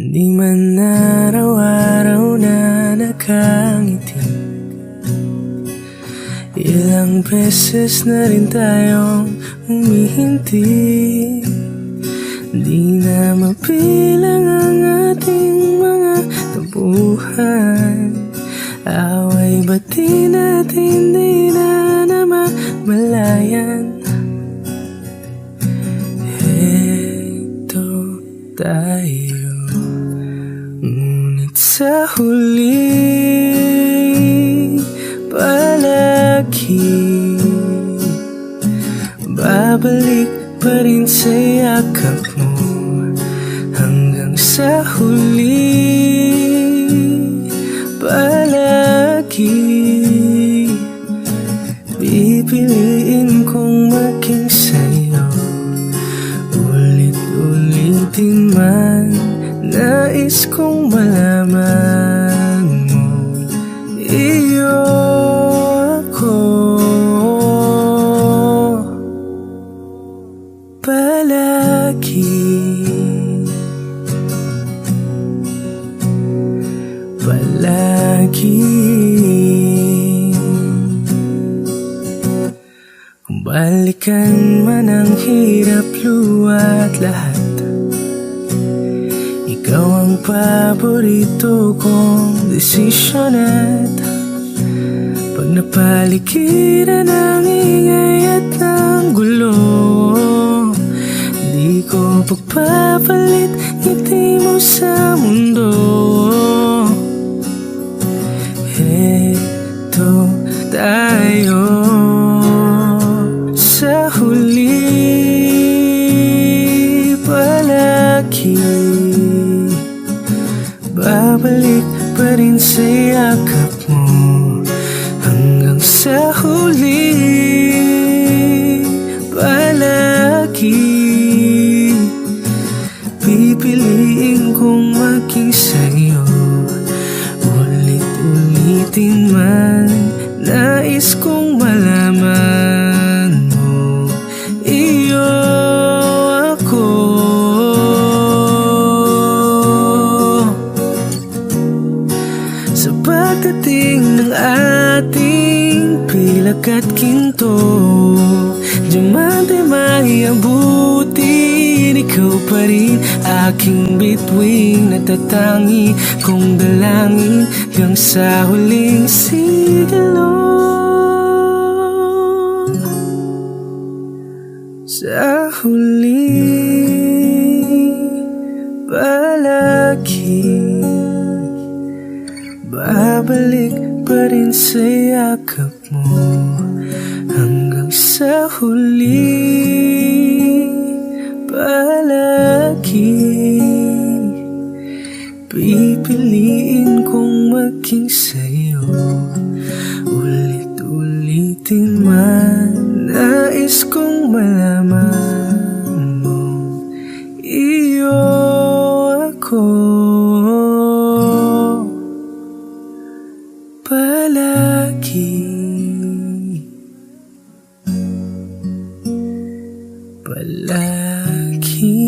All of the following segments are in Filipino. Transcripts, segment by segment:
Di man araw-araw na nakangiti, ilang beses na rin tayong humihinti. Di na mapilang ang ating mga tampuhan, away ba't di natin di na namamalayan? Heto tayo, ngunit sa huli palagi babalik pa rin sa yakap mo. Hanggang sa huli palagi pipiliin kong maging sa'yo. Ulit-ulitin man, nais kong malaman mo, iyo ako. Palagi, palagi. Kung balikan man ang hirap, luwa't lahat, ikaw ang paborito kong desisyon. At pag napaligiran ng ingay at ng gulo, di ko pagpapalit ngiti mo sa mundo. Heto tayo sa huli palagi, babalik pa rin sa yakap mo. Hanggang sa huli palagi pipiliin kong maging sa'yo. Ulit-ulitin man, nais kong malaman mo, iyo ako. Sa pagdating ng ating pilak at ginto, diamante may abutin, ikaw pa rin aking bituin, natatangi kong dalangin hanggang sa huling sigalon. Sa huli palagi babalik pa rin sa yakap mo. Hanggang sa huli palagi pipiliin kong maging sa'yo. Ulit-ulitin man, nais kong malaman mo, iyo ako. Palagi, palagi.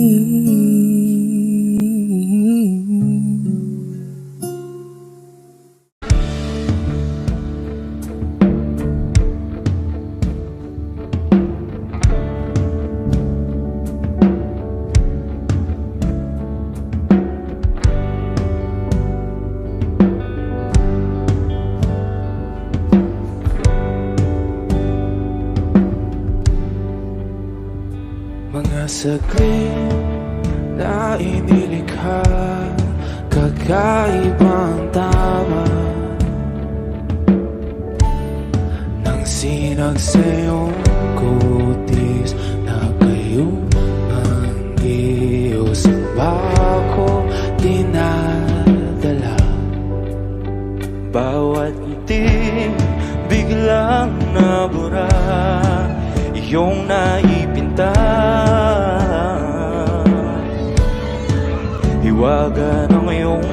Mga saglit na inilikha, kakaibang tama nang sinag sa iyong kutis na kayong ang Diyos ang bako dinadala. Bawat ngiti biglang nabura, iyong naipinta. Hiwaga ng iyong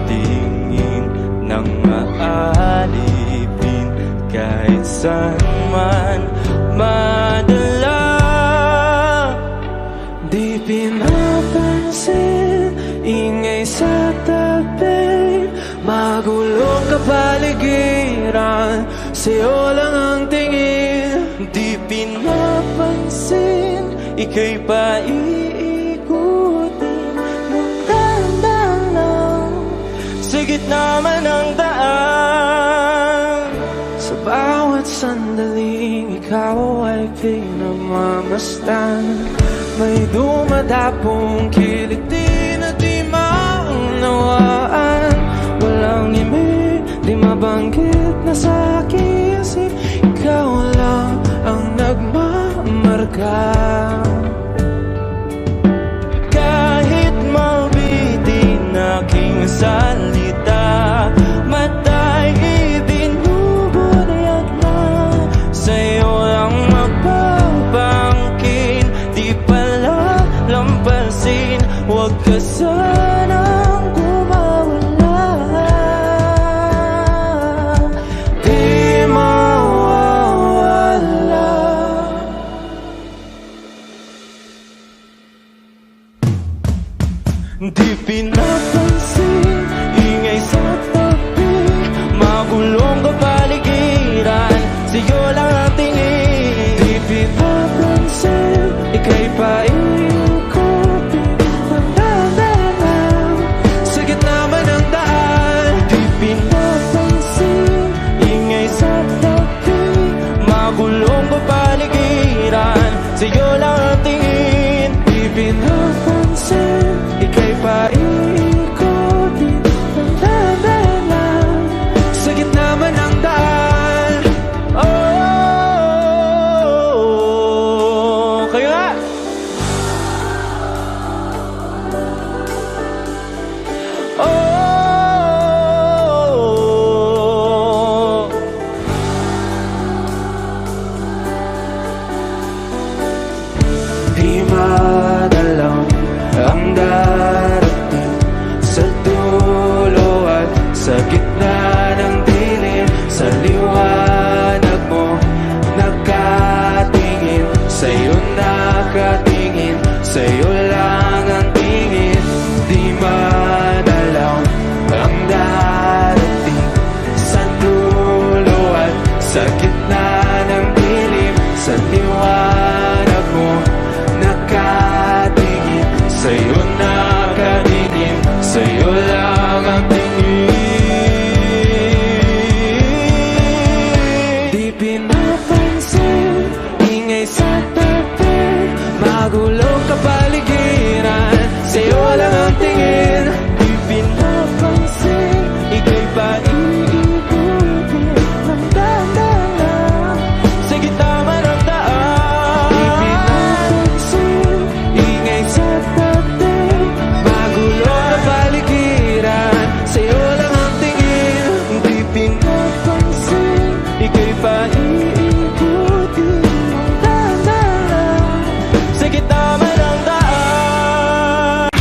tingin nang maalipin, kahit saan man madala. Di pinapansin ingay ingay sa tabi, magulong kapaligiran, sa'yo lang ang tingin. Di pinapansin, ika'y paiikutin ng dahan-dahan lang sa gitna man ng daan. Sa bawat sandaling ikaw ay pinagmamasdan, may dumadapong kiliti na di maunawaan. Walang imig, di mabanggit na sa aking isip, ikaw lang ang nagmamarka. Kahit mabitin aking salita, mata'y ibinubunayag na sa'yo lang magbabangkin. Di pala lampasin, huwag ka sanang gumawala. Di mawawala. Di pinapansin, ingay sa tabi, magulong kapaligiran, sa'yo lang ang tingin. Di pinapansin, ika'y paikutin ng dahan-dahan sa gitna man ng daan. Di pinapansin, ingay sa tabi, magulong kapaligiran, sa'yo lang ang tingin. Di pinapansin, ika'y paikutin ng dahan-dahan sa gitna man ng daan. Oh, kayo nga! Oh, Di madalaw ang darating sa dulo at sa gitna ng dilim. Sa liwanag mo nakatingin, sa'yo nakatingin, sa'yo lang ang tingin. Di madalaw ang darating sa dulo at sa gitna ng dilim. Sa liwanag mo nakatingin, sa'yo nakatingin, sa'yo lang ang tingin. Di pinapansin, ingay sa tabi, magulong kapaligiran, sa'yo lang ang tingin. di pinapansin, ika'y paiikutin ng dahan-dahan sa gitna man ng daan. Di pinapansin, ingay sa tabi, magulong kapaligiran, sa'yo lang ang tingin. Di pinapansin, ika'y paiikutin ng dahan-dahan sa gitna man ng daan.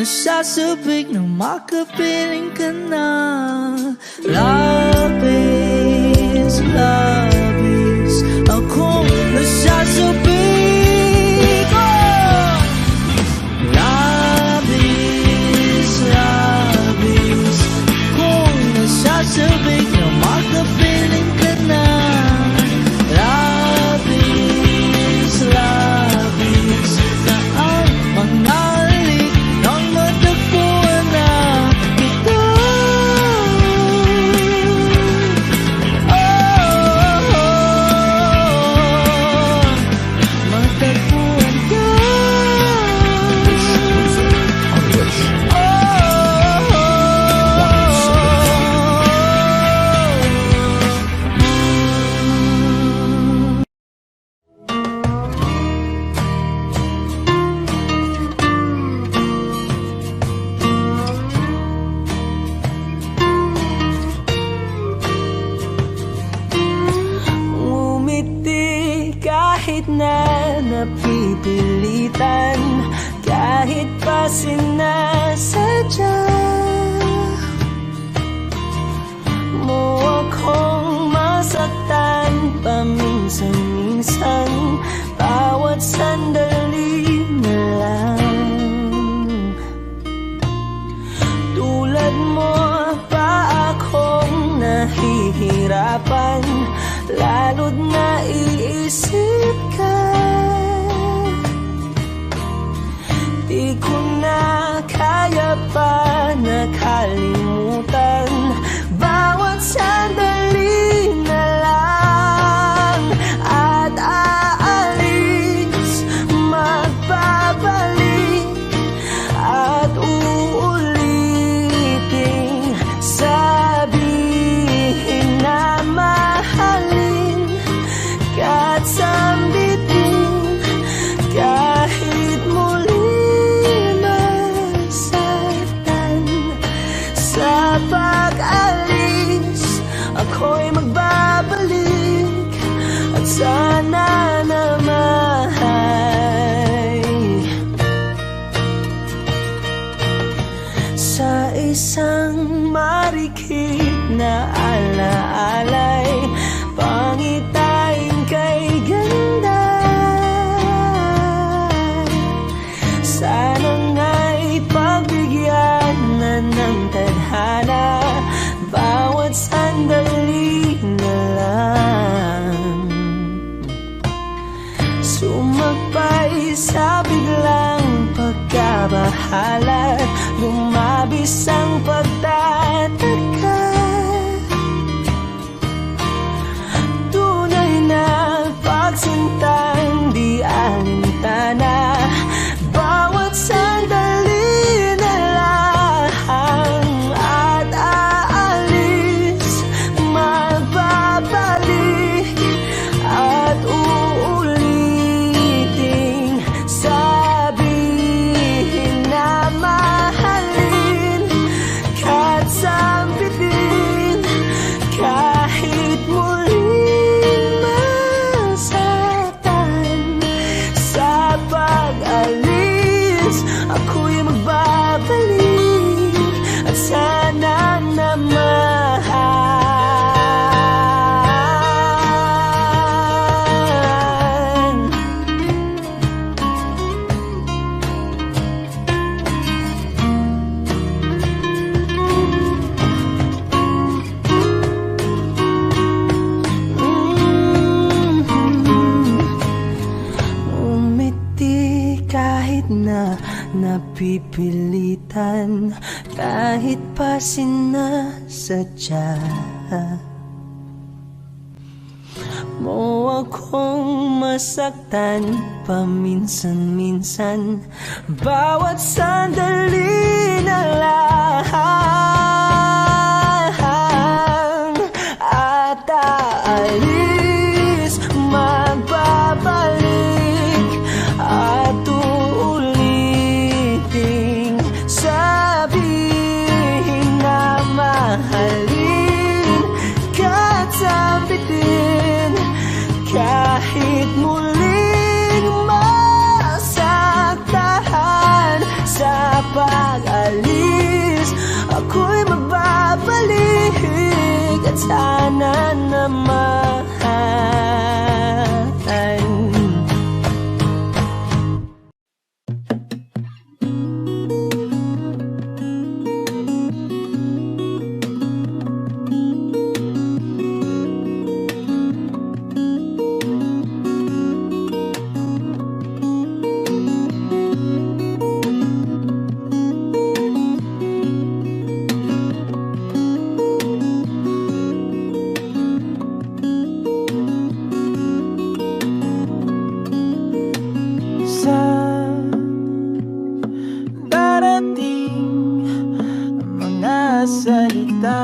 nasasabik na makapiling ka na. Labis, labis akong nasasabik, oh! Labis, labis akong nasasabik na makapiling ka na. Labis, labis na ang mga halik ng matagpuan na ito. Matagpuan ka. Umiti kahit na napipilitan, kahit pa sinasadya mo akong masaktan paminsan-minsan, bawat sandali na lang. Tulad mo pa akong nahihirapan, lalo't naiisip ka. Di ko na kaya pa nakalimutan, bawat sandali na lang. At aalis, magbabalik, at uulitin, sabihin na mahalin ka't sambitin, kahit muli masaktan. Sa pag-alis, ako'y magbabalik, at sana naman sa isang marikit na alaalay, pangitain kay ganda. Sana nga'y pagbigyan na ng tadhana, bawat sandali na lang. Sumakbay sa biglang pagkabahala, lumabis ang pagtataka. Tunay na pagsintang di alintana, bawat sandali na lang. At aalis, magbabalik, at uulitin, sabihin na mahalin ka't sambitin, kahit muling masaktan. Sa pag-alis, ako'y magbabalik, at sana naman umiti kahit na napipilitan, kahit pa sinasadya mo akong masaktan paminsan-minsan, bawat sandali na lang. At aalis, magbabalik, at uulitin, sabihin na mahalin ka't sambitin, kahit muling masaktan. Sa pag sana naman. Salita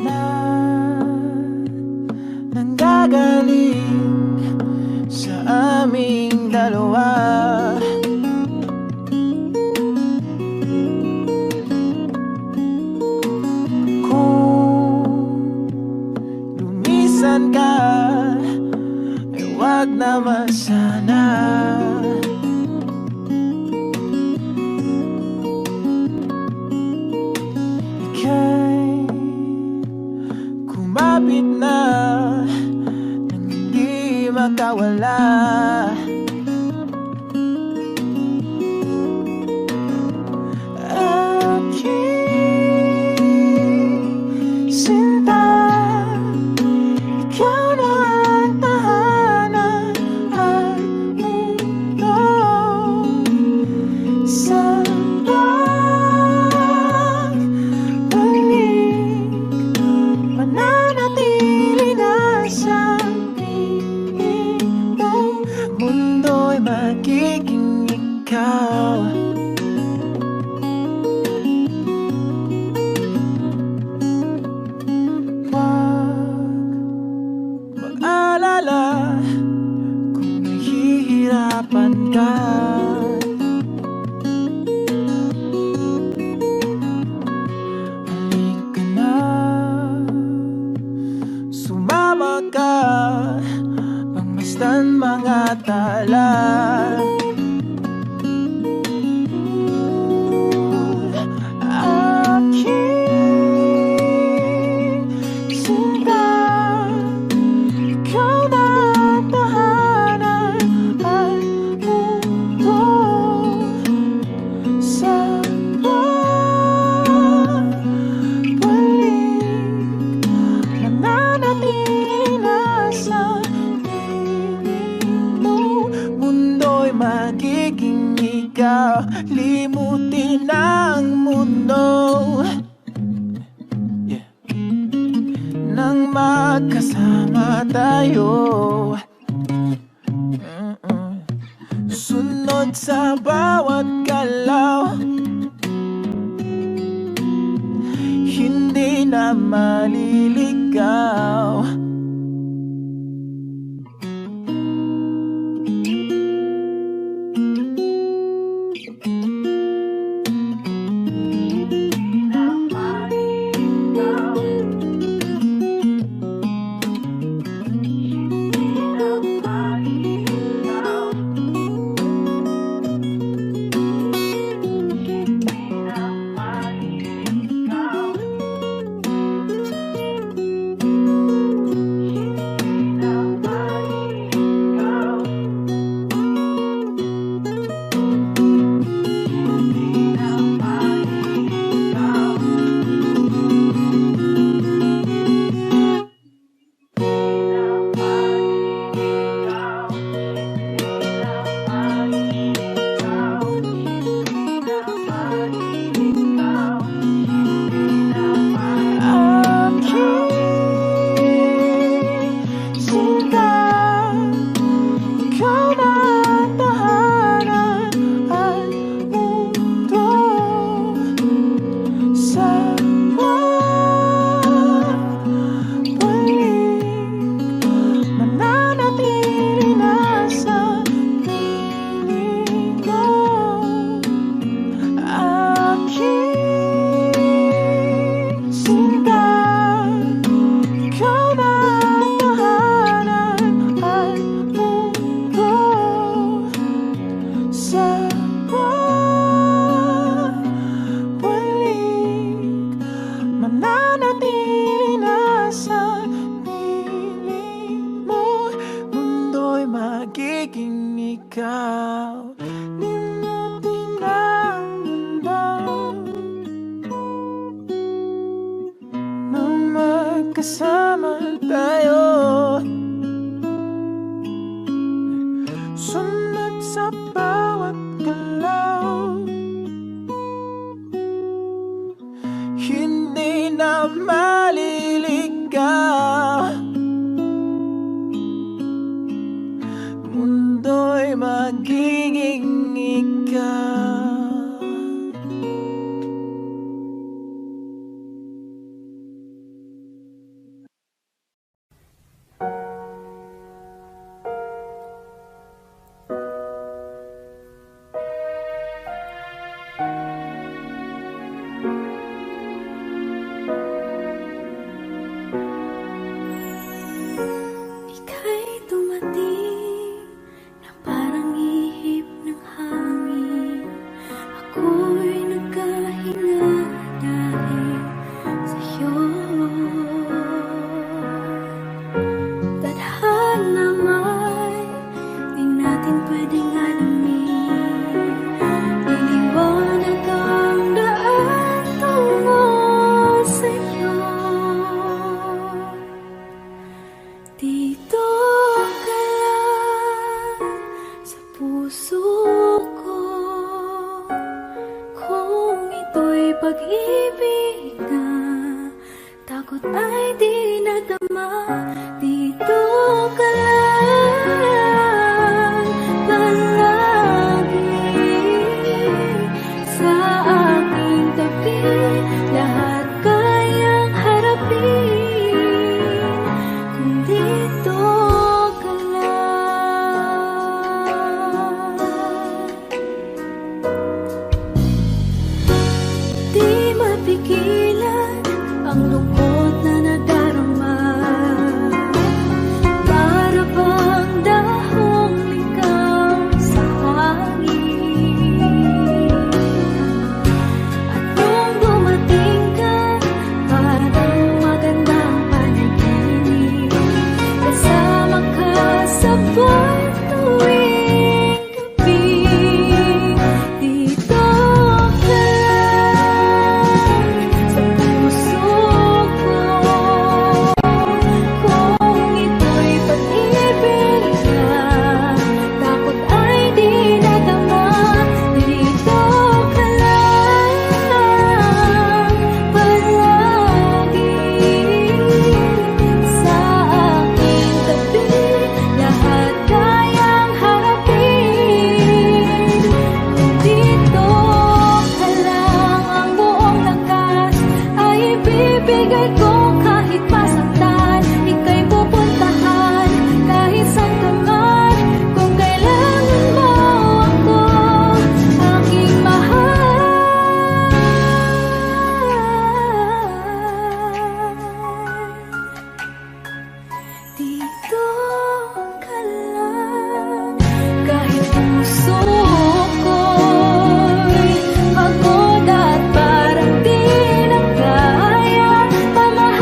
na nanggagaling sa aming dalawa. Kung lumisan ka, ay wag naman sana. Kumapit na nang hindi makawala. Aking sinta, ikaw na ang tahanan at mundo sa mananatili na sa piling mo. Mundo'y magiging ikaw. Huwag mag-alala kung nahihirapan ka. Sumama ka, pangmasdan mga tala. Aking sinta, ikaw na ang tahanan at mundo sa mananatili na sa piling mo. Mundo'y magiging ikaw. Limutin ang mundo nang magkasama tayo. Sunod sa bawat galaw, hindi na maliligaw. magkasama tayo. Sunod sa bawat galaw, hindi na maliligaw. Mundo'y magiging ikaw. Pagod at parang di na kaya, pamahal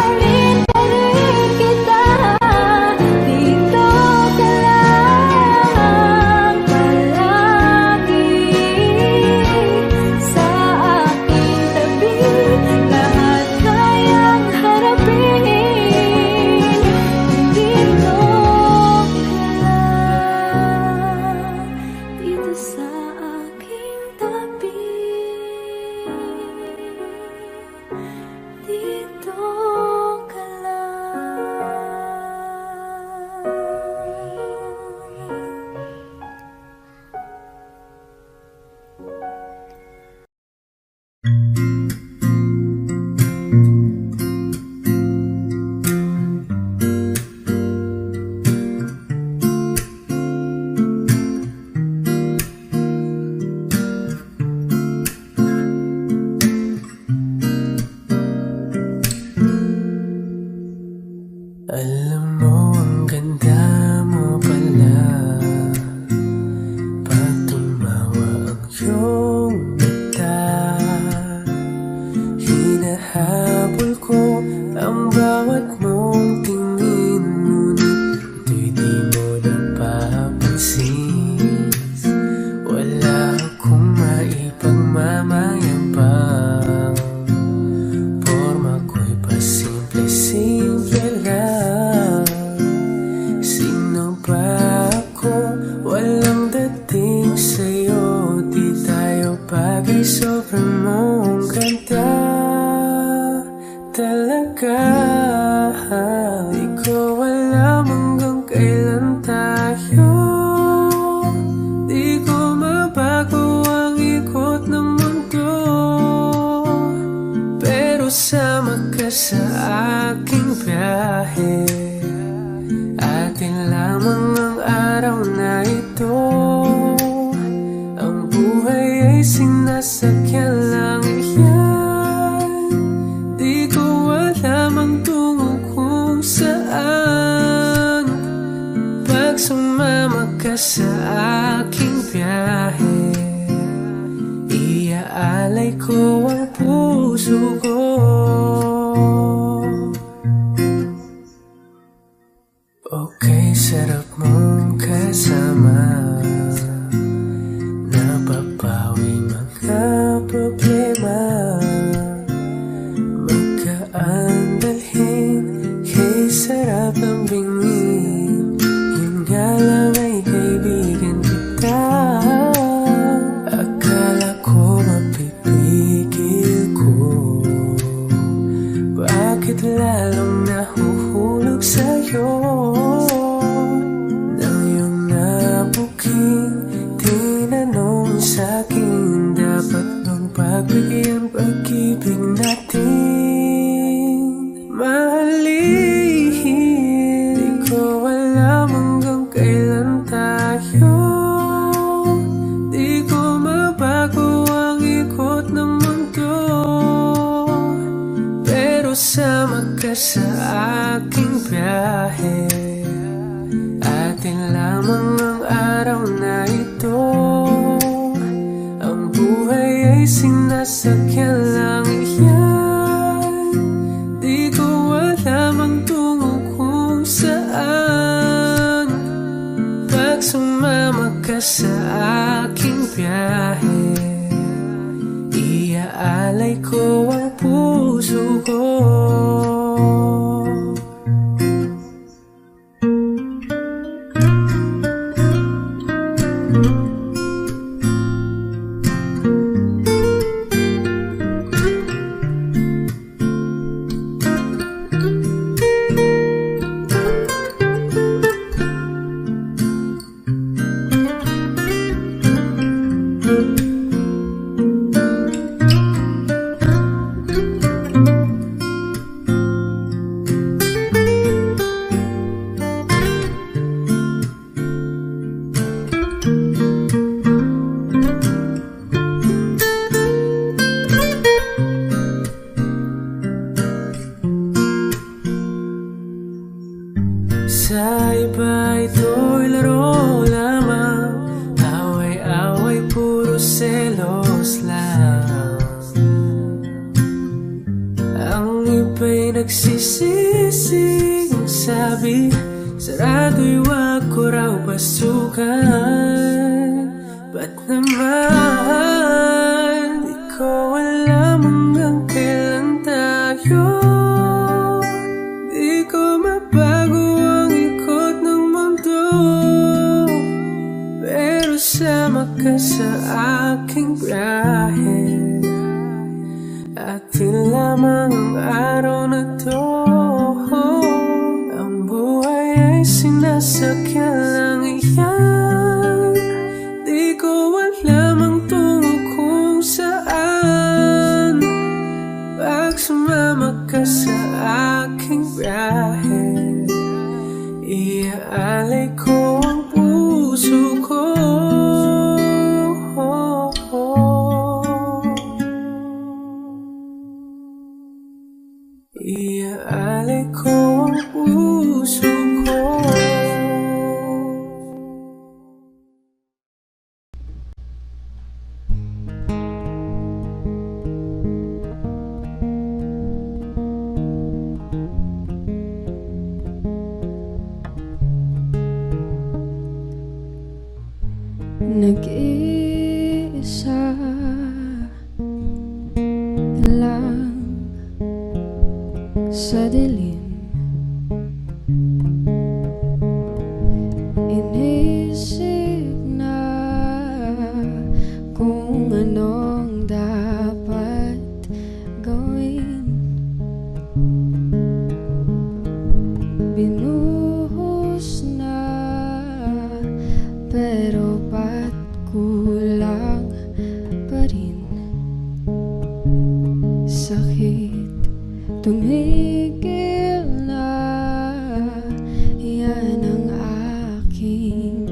sama ka sa aking biyahe. Atin lamang ang araw na ito. Ang buhay ay sinasakyan lang yan. Di ko alam ang tungo kung saan. Pag sumama ka sa aking biyahe, iaalay ko ang puso ko. Okay, sarap mong kasama. Napapawi mga problema. Magkaan dalhin, kay sarap ang bingin. Yun nga lang ay kaibigan kita. Akala ko mapipigil ko. Bakit lalong nahuhulog sa'yo? Nang iyong nabuking tinanong sa'kin, dapat bang pagbigyan pag-ibig natin? Mahalin, di ko alam hanggang kailan tayo. Di ko mabago ang ikot ng mundo, pero sama ka sa aking biyahe. Atin lamang ang araw na ito. Ang buhay ay sinasakyan lang yan. Di ko alam ang tungo kung saan. Pag sumama ka sa aking biyahe, iaalay ko ang puso ko. Sa iba ito'y laro lamang, away-away puro selos lang. Ang iba'y nagsisising sabi, sarado'y wag ko raw pasukan. Ba't naman di ko alam hanggang kailan tayo? Di ko mabago ang ikot ng mundo, pero sama ka sa aking biyahe. Atin lamang ang araw na to. Ang buhay ay sinasakyan lang iyan. Di ko alam ang tungo kung saan. Pag sumama ka sa aking biyahe, iaalay ko ang puso ko. Iaalay ko ang puso ko. Nag-iisa lang sa dilim, inisip na kung anong dapat gawin. Binuhos na, pero ba't kulang pa rin? Sakit tumigil na. Yan ang aking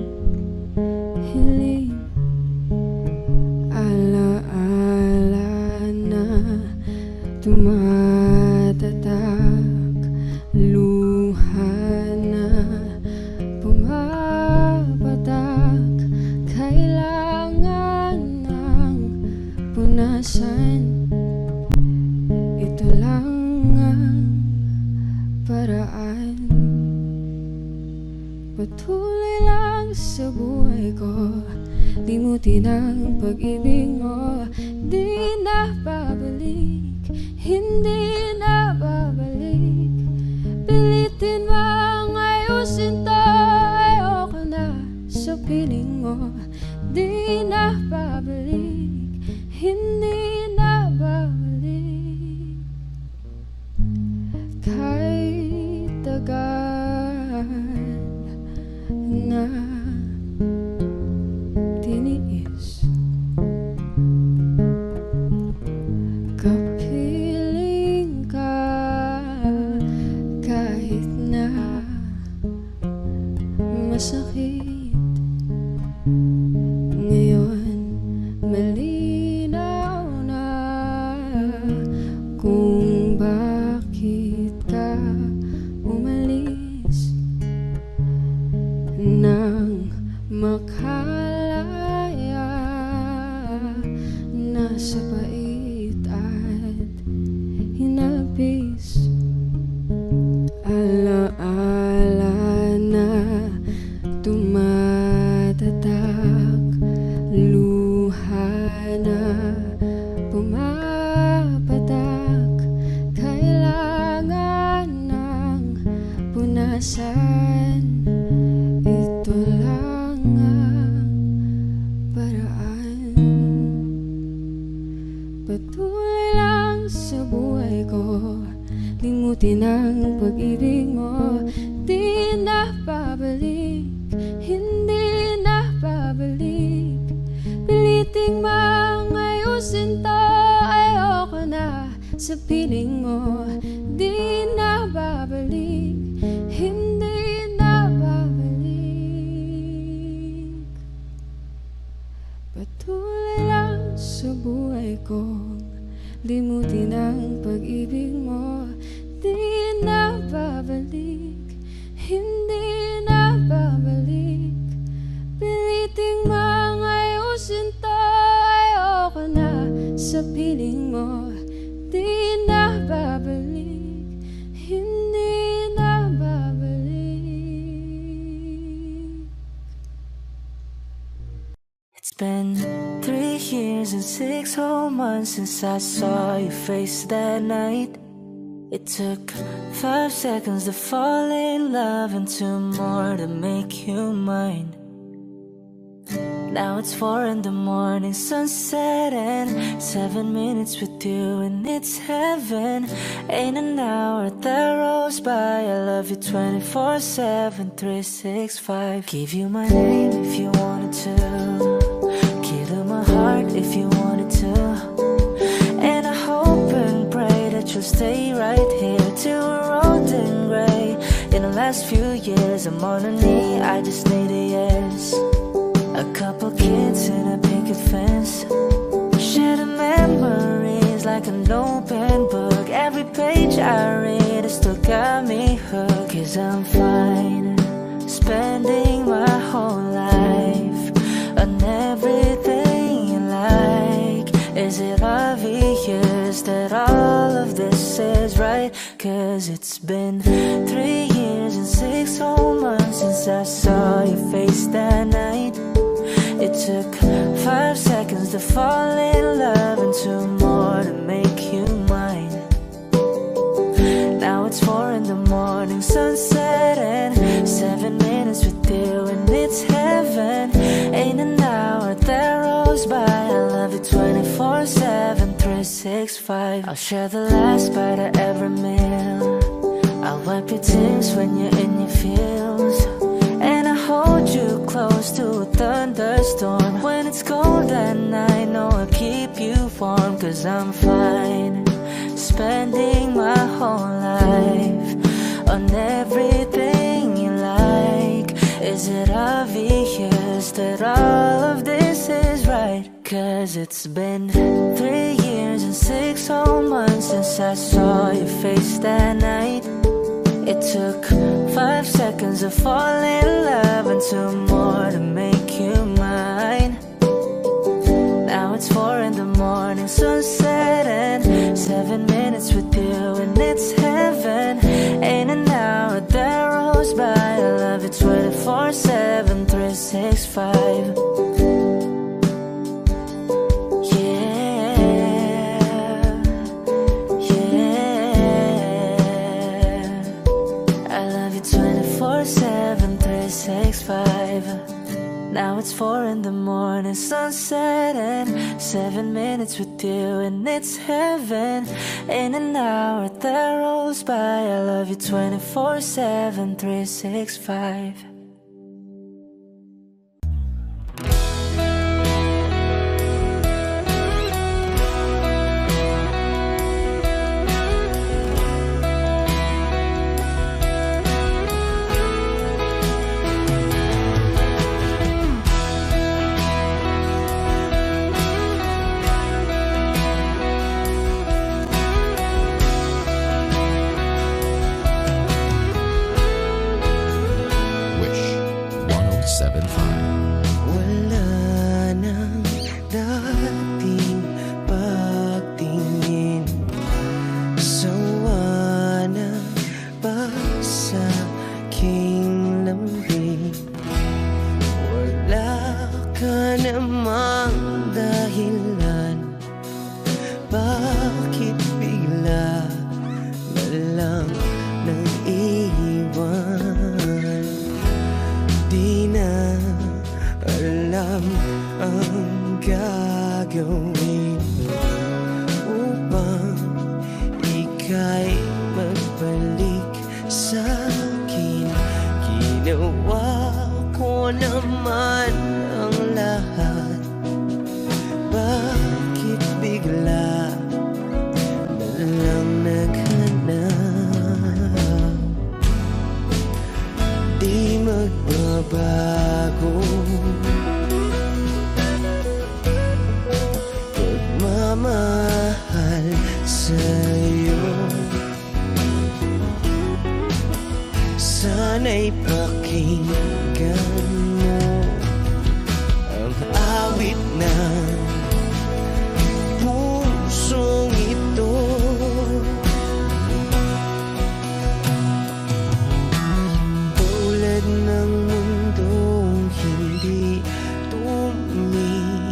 hiling. Alaala na tumatatak, luha na pumapatak. Kailangan ng punasan. Ito lang ang paraan. Patuloy lang sa buhay ko, limutin ang pag-ibig mo. Di na babalik, hindi na babalik. Pilitin mang ayusin to, ayoko na sa piling mo. Di na babalik, hindi na babalik. Kahit tagal na tiniis, kapiling ka. Kahit na masakit, ngayon malinaw na kung bakit ka umalis nang makalaya na sa pait at hinapis. Alaala na tumatatak, luha na pumapatak. Kailangan ng punasan. Ito lang ang paraan. Patuloy lang sa buhay ko, limutin ang pag-ibig mo. Di na babalik, hindi na babalik. Piliting mang ayusin to, ayoko na sa piling mo. Di na babalik, hindi na babalik. Patuloy lang sa buhay ko, limutin ang pag-ibig mo. Di na babalik, hindi na babalik. Piliting mang ayusin to, ayoko na sa piling mo. Di na babalik, hindi na babalik. It's been 3 years and 6 whole months since I saw your face that night. It took 5 seconds to fall in love and 2 more to make you mine. Now it's 4 in the morning, sunset and 7 minutes with you and it's heaven. Ain't an hour that rolls by. I love you 24/7, 365. Give you my name if you wanted to, give you my heart if you wanted to. And I hope and pray that you'll stay right here till we're old and gray. In the last few years I'm on a knee, I just need a yes. A couple kids in a picket fence, share the memories like an open book. Every page I read has still got me hooked. 'Cause I'm fine spending my whole life on everything you like. Is it obvious that all of this is right? 'Cause it's been 3 years and 6 whole months since I saw your face that night. It took 5 seconds to fall in love and 2 more to make you mine. Now it's 4 in the morning, sunset and 7 minutes with you and it's heaven. Ain't an hour that rolls by. I love you 24/7, 365. I'll share the last bite of every meal. I'll wipe your tears when you're in your feels. And I hold you close to a thunderstorm. When it's cold at night, know I'll keep you warm. 'Cause I'm fine spending my whole life on everything you like. Is it obvious that all of this is right? 'Cause it's been 3 years and 6 whole months since I saw your face that night. It took 5 seconds to fall in love and 2 more to make you mine. Now it's 4 in the morning, sunset and 7 minutes with you and it's heaven. Ain't an hour that rolls by. I love you 24/7, 365. Now it's 4 in the morning, sunset and 7 minutes with you and it's heaven. In an hour that rolls by, I love you 24/7, 365. Sana'y pakinggan mo ang awit ng pusong ito. Tulad ng mundong hindi tumitigil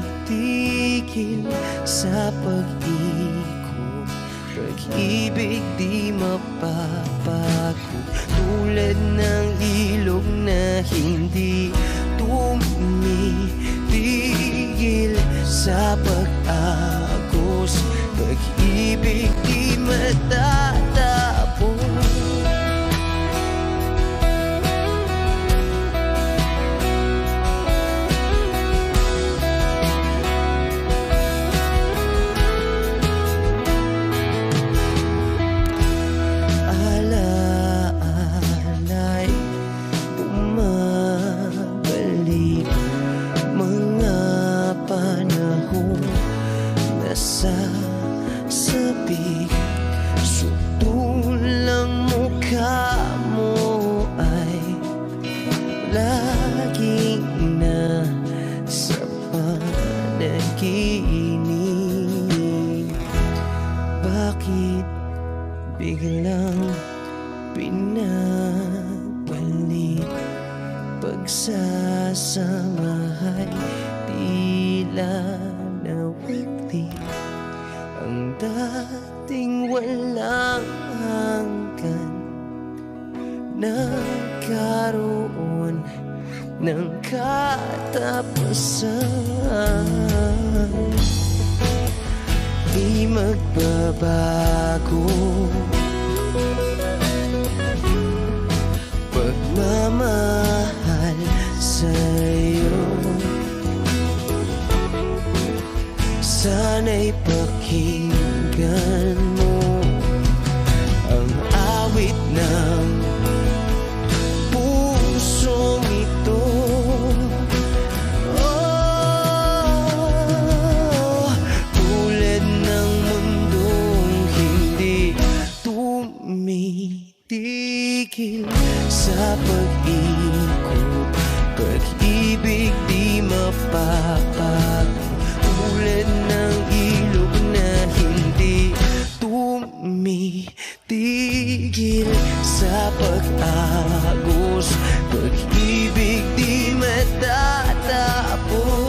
sa pag-ikot, pag-ibig di mapapago. Tulad ng ilog na hindi tumitigil sa pag-agos, pag-ibig di matatapos. Sabi, sutulang mukha mo ay laging na sa panaginip. Bakit biglang pinabalik? Pagsasamahay tila nawagli. Ang dating walang hanggan, nagkaroon ng katapusan. Di magbabago pagmamahal sa'yo. Sana'y pakinggan mo ang pag-ikot, pag-ibig di mapapago, tulad ng ilog na hindi tumitigil sa pag-agos, pag-ibig di matatapos.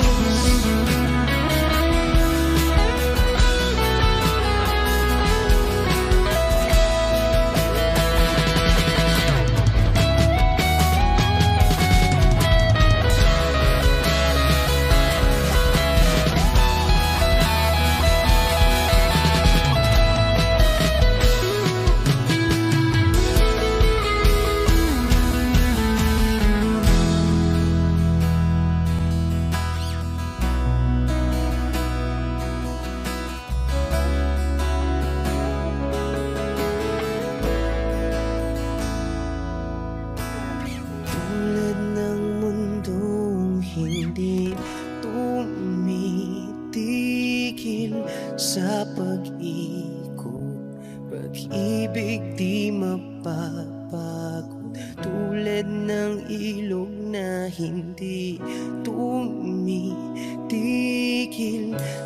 Sa pag-ikot, pag-ibig di mapapagod, tulad ng ilog na hindi tumitigil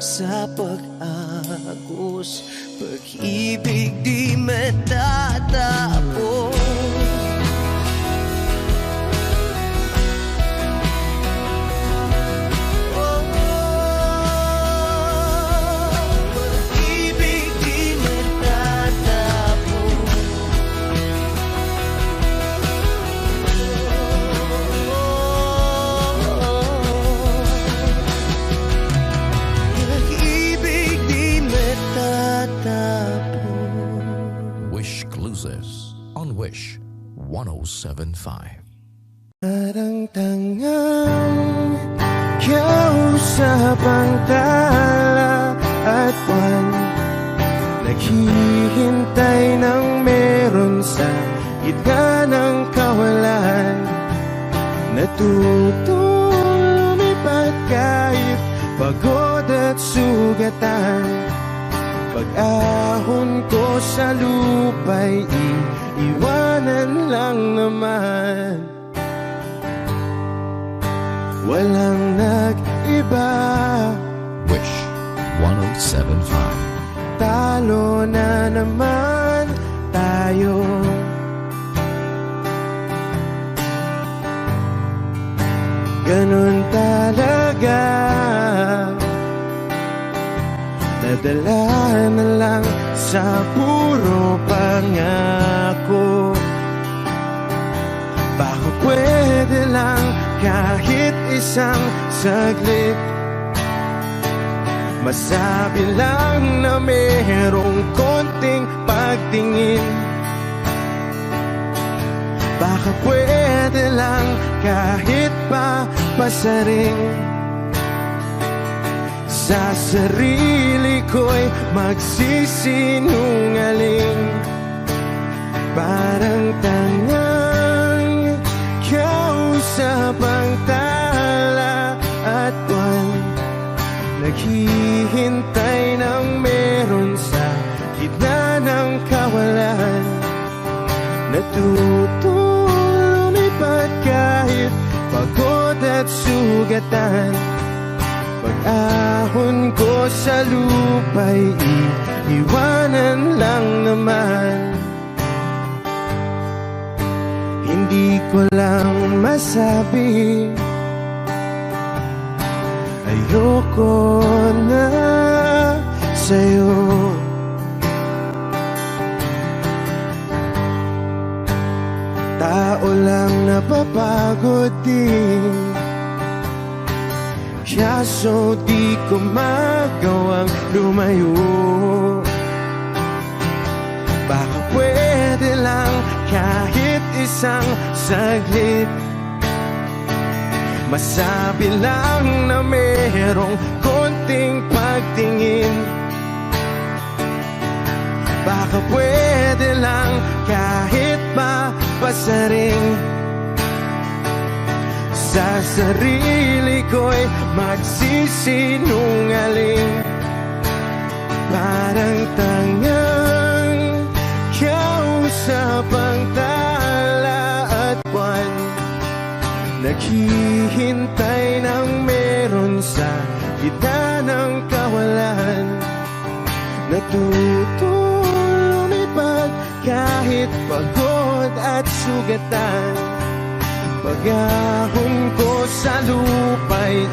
sa pag-agos, pag-ibig di matatapos. On Wish 107.5. Parang tangang kausap ang tala at buwan, naghihintay ng meron sa gitna ng kawalan, natutong lumipat kahit pagod at sugatan. Pag-ahon ko sa lupa'y iwanan lang naman. Walang nag-iba. Wish 107.5. Talo na naman tayo. Ganun talaga. Nadala na lang sa puro pangako. Baka pwede lang kahit isang saglit, masabi lang na merong konting pagtingin. Baka pwede lang kahit pa pasaring, sa sarili ko'y magsisinungaling. Parang tangang kausap ang tala at buwan, naghihintay ng meron sa gitna ng kawalan, natutong lumipat kahit pagod at sugatan. Pag-ahon ko sa lupa'y iwanan lang naman. Hindi ko lang masabi, ayoko na sa'yo. Tao lang napapagod din, kaso di ko magawang lumayo. Baka pwede lang kahit isang saglit, masabi lang na merong konting pagtingin. Baka pwede lang kahit pa pasaring, sa sarili ko'y magsisinungaling. Parang tangang kausap ang tala at buwan, gitna ng kawalan. Natuto lumipad kahit pagod at sugatan. Pag-ahon ko sa lupa'y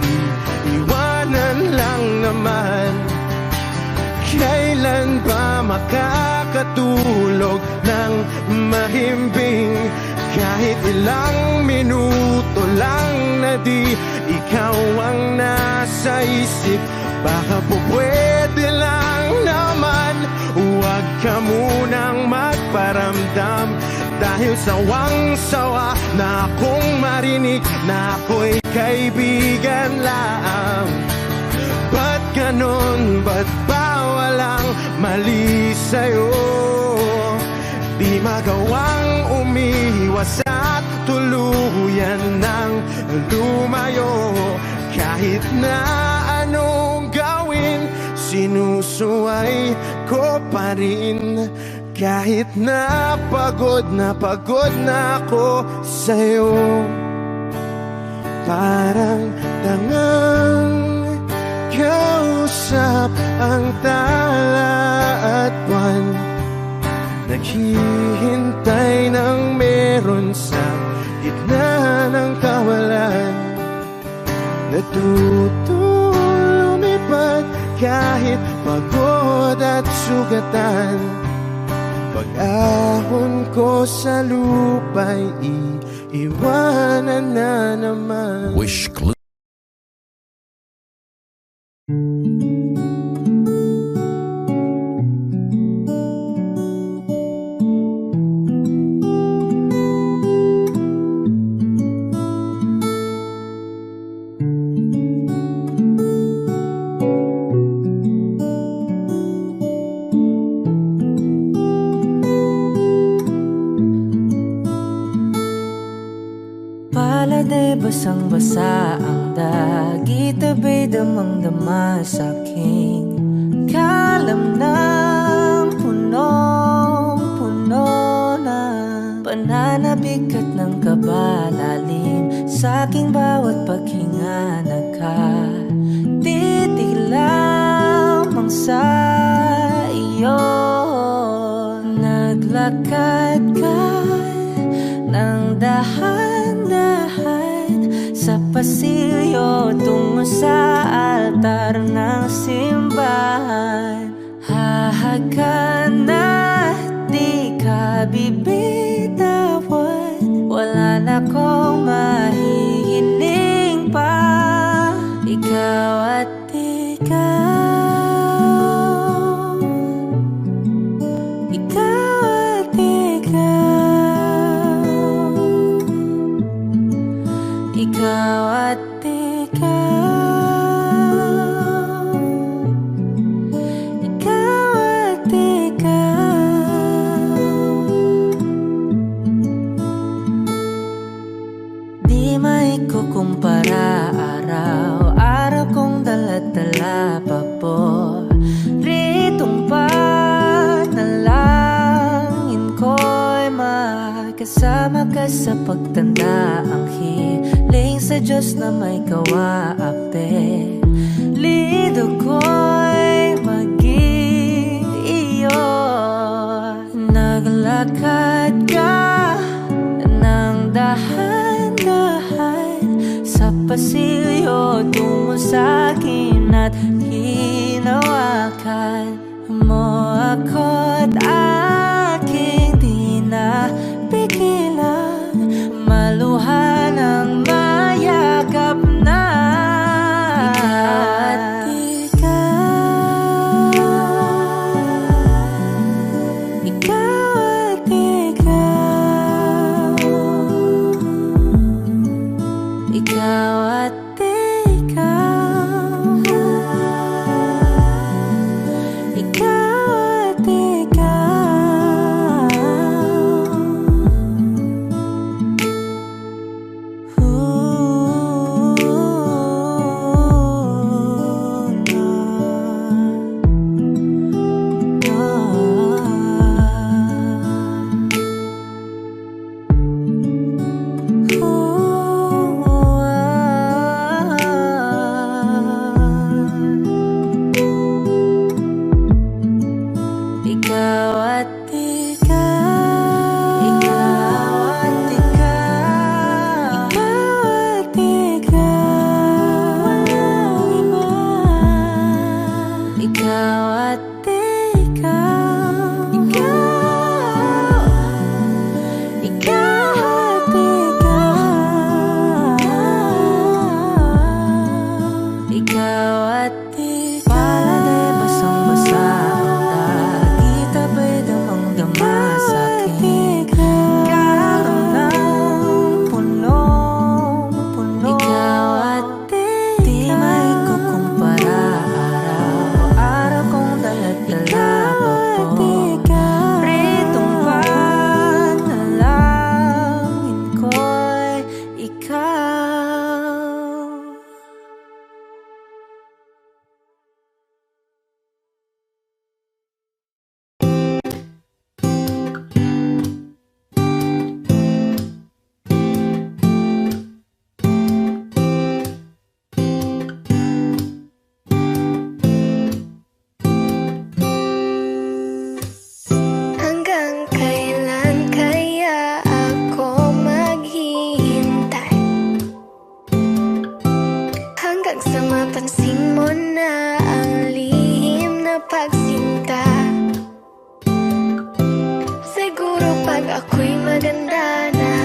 iwanan lang naman. Kailan ba makakatulog ng mahimbing? Kahit ilang minuto lang na di ikaw ang nasa isip. Baka po pwede lang naman, huwag ka munang magparamdam. Dahil sawang-sawa na akong marinig na ako'y kaibigan lang. Ba't ganon? Ba't ba walang mali sa'yo? Di magawang umiwas at tuluyan ng lumayo. Kahit na anong gawin, sinusuway ko pa rin. Kahit na pagod na ako sa'yo. Parang tangang kausap ang tala at buwan, naghihintay ng meron sa gitna ng kawalan. Natuto lumipad kahit pagod at sugatan. Pag-ahon ko sa lupa'y iiwanan na naman. Wish Clue. Basang-basa ang dagit, abay damang-dama sa'king kalam ng punong-puno na pananabik at ng kabalalim. Sa'king bawat paghinga nakatitig lamang sa iyo. Naglakad ka ng dahan-dahan sa pasilyo tungo sa altar ng simbahan. Hahagan at di ka bibitawan. Wala na kong mahihiling pa. Ikaw at ikaw, ikaw at ikaw, ikaw at ikaw, ikaw at ikaw. Di maikukumpara araw-araw kong dala-dala pa po. Ritong panalangin ko'y makasama ka sa pagtanda. Ang hiling sa Diyos na may kawaape, lido ko'y maging iyo. Naglakad ka ng dahan-dahan sa pasilyo tungo sa'kin at hinawakan mo ako't aking di na pigilan. Maluhan ang mayakap na ikaw at ikaw, ikaw at ikaw, ikaw at ikaw, ikaw ako'y maganda na.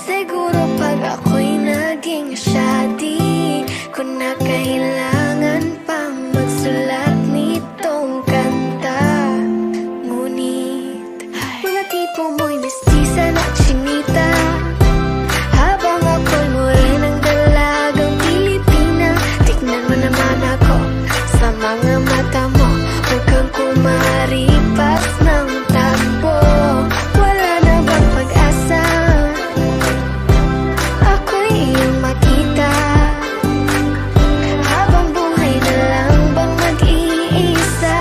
Siguro pag ako'y naging siya, di ko na kailangan pang magsulat nitong kanta. Ngunit mga tipo mo'y mestiza na chinita, habang ako'y morenang dalagang Pilipina. Tignan mo naman ako sa mga mata mo, huwag kang kumaripas ng takbo. Wala na bang pag-asa? Ako'y iyong makita, habang buhay na lang bang mag-iisa?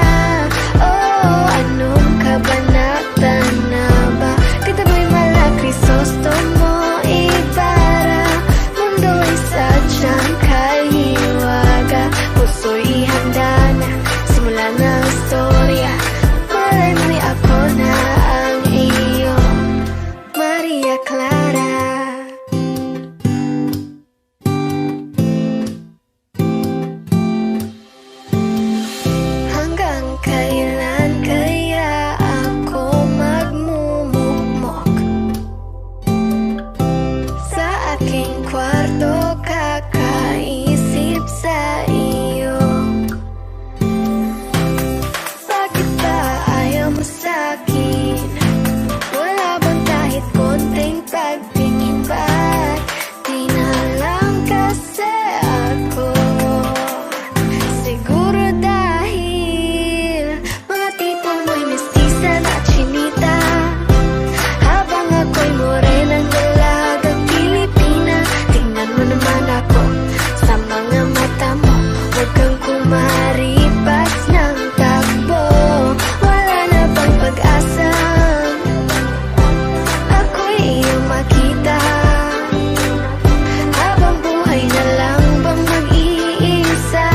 Oh, anong kabanata na ba? Kataboy mala Crisostomo Ibarra, mundo'y sadyang kahiwaga. Puso'y ihanda na, simula na ang istorya. Malay mo'y ako na ang iyong Maria Clara. Hanggang kailan kaya ako magmumukmok sa aking kwarto, kakaisip sa iyo? Bakit ba ayaw mo sa'kin? Wala bang kahit konting pagtingin? Ba't di na lang kasi ako? Siguro dahil mga tipo mo'y mestiza na chinita, habang ako'y morenang dalagang Pilipina. Tingnan mo naman ako sa mga mata mo, huwag kang kumaripas ng takbo. Wala na bang pag-asa? Ako'y iyong makita, habang buhay na lang bang mag-iisa?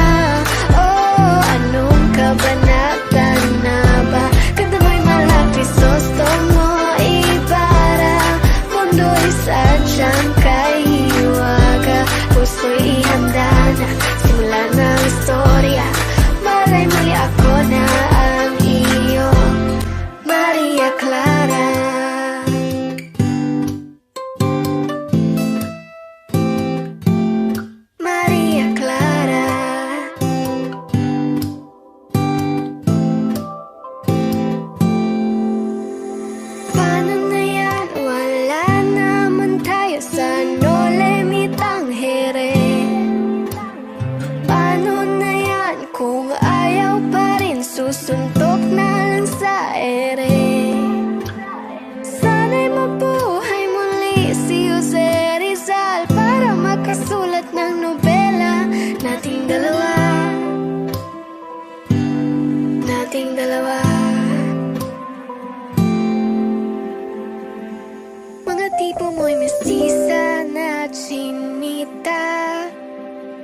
Oh, anong kabanata na ba? Kanta mo'y mala Crisostomo Ibarra, mundo'y sadyang kahiwaga. Puso'y ihanda na, simula na ang istorya. Malay mo'y ako na ang iyong Maria Clara. Maria Clara. Paano na yan? Wala naman tayo sa Nolemitang here. Paano na yan kung ayaw pa rin? Susuntok na lang sa ere. Sana'y mabuhay muli si Jose Rizal para makasulat ng nobela. Nating dalawa, nating dalawa. Mga tipo mo'y mestiza na chinita,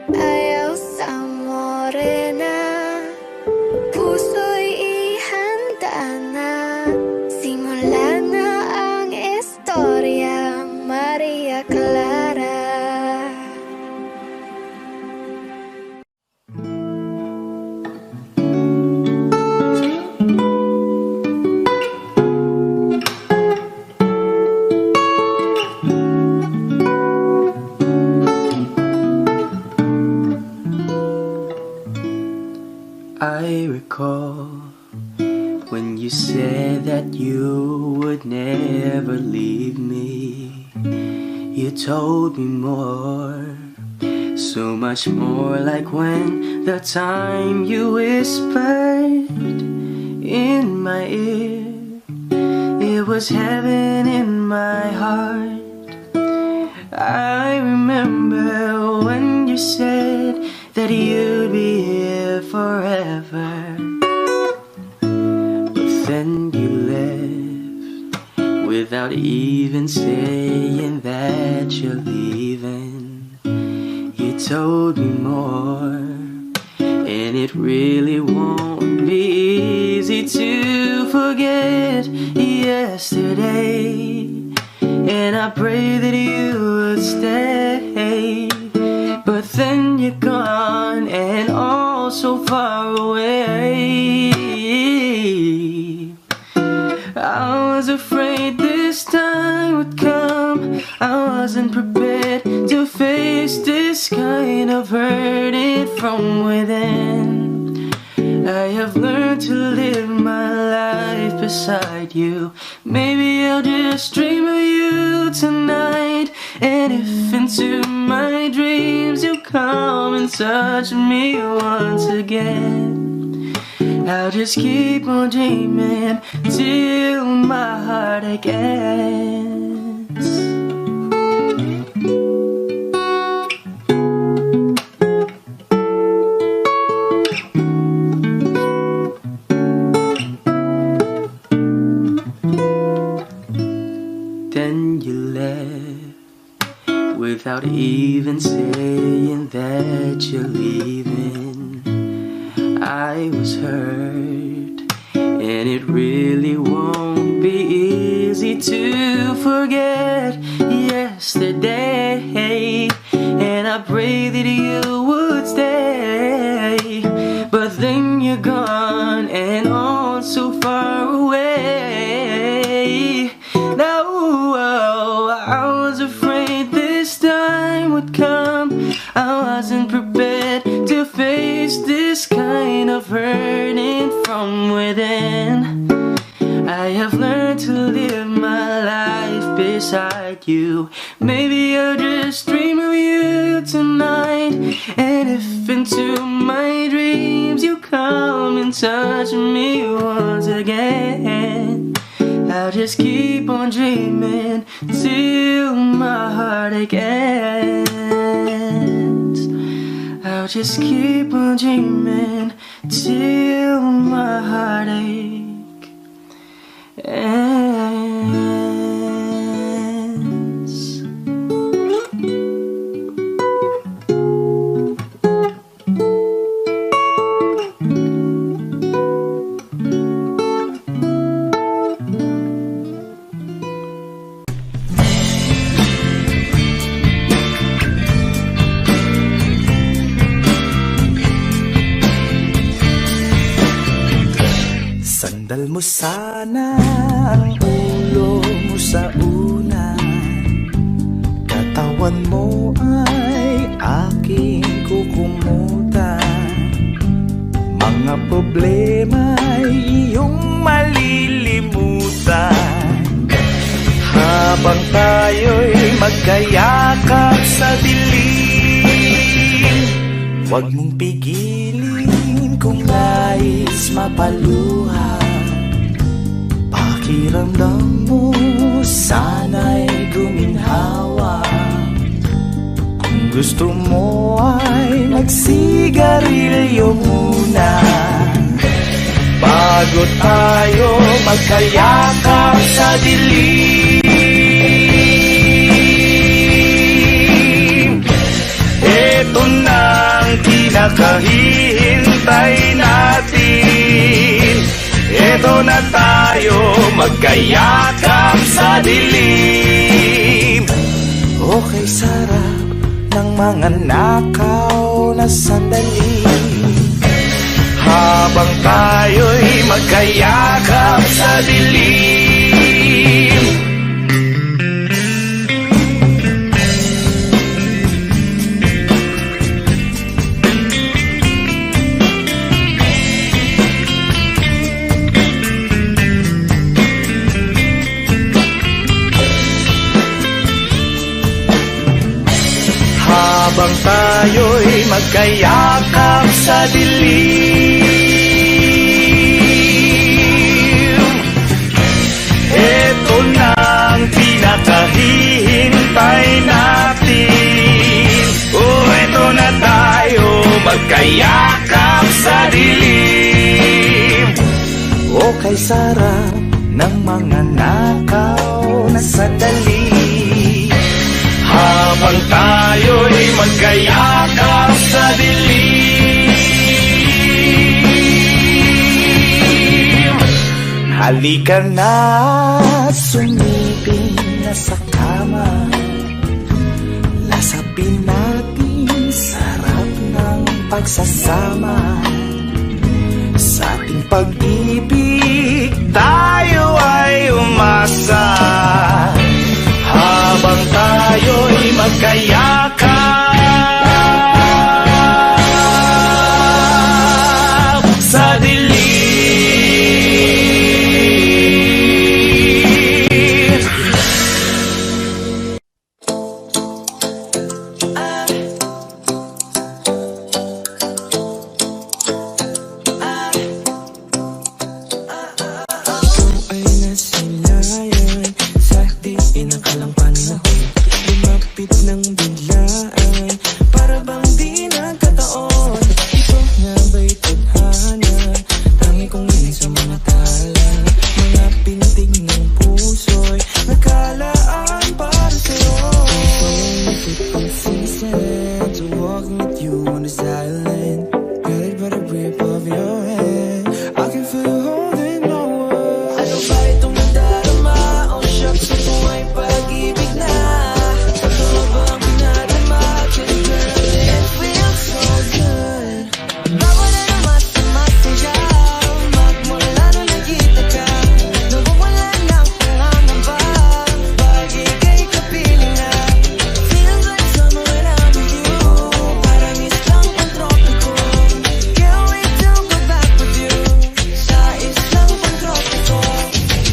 ayaw sa morena. Puso'y ihanda na, simula na ang istorya. Maria Clara. I recall when you said that you would never leave me. You told me more, so much more, like when the time you whispered in my ear. It was heaven in my heart. I remember when you said that you'd be here forever, but then you left without even saying that you're leaving. You told me more, and it really won't be easy to forget yesterday. And I pray that you would stay, but then you're gone and all so far away. I was afraid this time would come. I wasn't prepared to face this kind of hurting from within. I have learned to live my life beside you. Maybe I'll just dream of you tonight. And if into my dreams you come and touch me once again, I'll just keep on dreaming till my heart again. Then you left without even saying that you're leaving. I was hurt, and it really won't be easy to forget yesterday. And I pray that you would stay, but then you're gone and all so far away. Now I was afraid this time would come. I wasn't prepared to face this kind of hurting from within. I have learned to live my life beside you. Maybe I'll just dream of you tonight. And if into my dreams you come and touch me once again, I'll just keep on dreaming till my heart again. I'll just keep on dreaming till my heartache ends. Sandal mo sana ang ulo mo sa unan, katawan mo ay aking kukumutan. Mga problema ay iyong malilimutan, habang tayo'y magkayakap sa dilim. Huwag mong pigilin kung nais mapaluha. Pakiramdam mo sana'y guminhawa. Kung gusto mo ay magsigarilyo muna, bago tayo magkayakap sa dilim. Ito na ang kinakahihintay natin. Ito na tayo magkayakap sa dilim. Okay, sarap ng mga nakaw na sandali, habang tayo'y magkayakap sa dilim. Habang tayo'y magkayakap sa dilim, eto na ang pinakahihintay natin. Eto na tayo magkayakap sa dilim. Okay, sarap ng mga nakaw na sandali, habang tayo'y magkayakap sa dilim. Halika na, sumipin na sa kama. Lasapin natin sarap ng pagsasama. Sa ating pag-ibig tayo ay magkayakap sa dilim. Ay nasilayan sa di inakalang panahon, lumapit ng biglaan, para bang di nagkataon. Ito nga ba'y tadhana? Dami kong inis sa mga tala, mga pintig ng puso'y nakalaan para sa'yo. Season to walking with you on the silent, guided by the grip of your hand. I can feel you holding my world. Ano ba itong nadarama? Oh shucks, ito ay pag-ibig na. Totoo ba ang pinadama? Cause girl, it feels so good. Bago na naman sumasaya, magmula na nakita ka, nawawala ng pangangamba, pag ika'y kapiling na. Feels like summer when I'm with you, parang islang pantropiko. Can't wait to go back with you, sa islang pantropiko.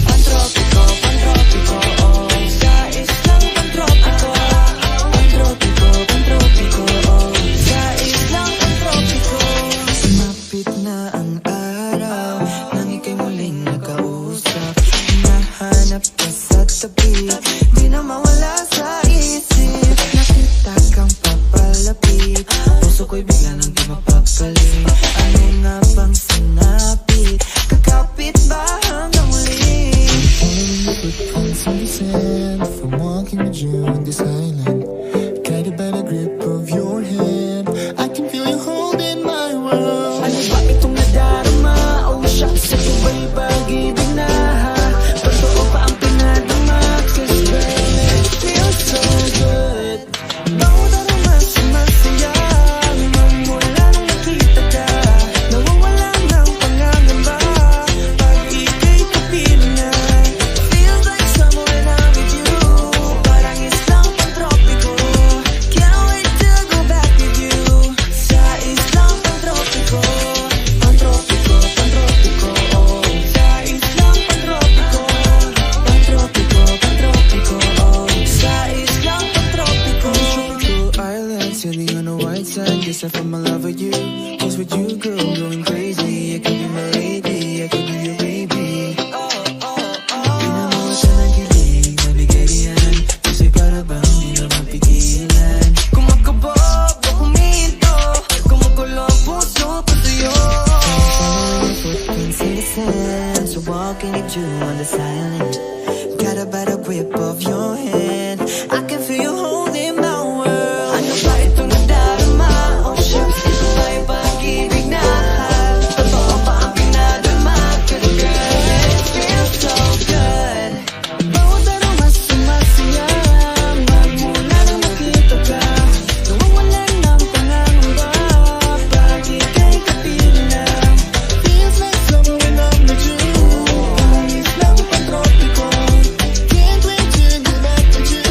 Pantropiko, pantropiko, oh. Sa islang pantropiko. Pantropiko, pantropiko, oh. Sa islang pantropiko. Sumapit na ang araw, nang ika'y muling nakausap. Hinahanap ka sa tabi, di na mawala sa isip. Nakita kang papalapit, puso ko'y bigla nang di mapagpalit. Ano nga bang sinapit, kakapit ba hanggang muli? Holding the footprints in the sand, from walking with you in this island, guided by the grip of your hand, I can feel you holding my world. Ano ba itong nadarama? Oh shucks, ito ba'y pag-ibig na? Totoo pa ang pinadama? Cause girl, it feels so good. Bago na naman sumasaya, magmula nang nakita ka, nawawala ng pangangamba, pag ika'y kapiling na. Feels like summer when I'm with you, parang islang pantropiko. Can't wait to go back with you, sa islang pantropiko. Pantropiko, pantropiko, oh. Sa islang pantropiko. Pantropiko, pantropiko, oh. Sa islang pantropiko. Tropical island, sailing on a white sand. Guess I found my love with you. Was with you, girl, going crazy. I could be my lady, I could be your baby. Pinamawa siya ng kilig, nabigay yan, kasi para bang di na mapigilan. Kumakabog o huminto, kumukulo ang puso ko sa'yo. Following your footprints in the sand, so walking with you on the silent, guided by the grip of your hand, I can feel you holding my world. Ano ba itong nadarama? Oh shucks, ito ay pag-ibig na. Totoo ba ang pinadama? Cause girl, it feels so good. Bawat araw mas sumasaya, magmula nang nakita ka, nawawala ng pangangamba, pag ika'y kapiling na. Feels like summer when I'm with you, parang islang pantropiko. Can't wait to go back with you,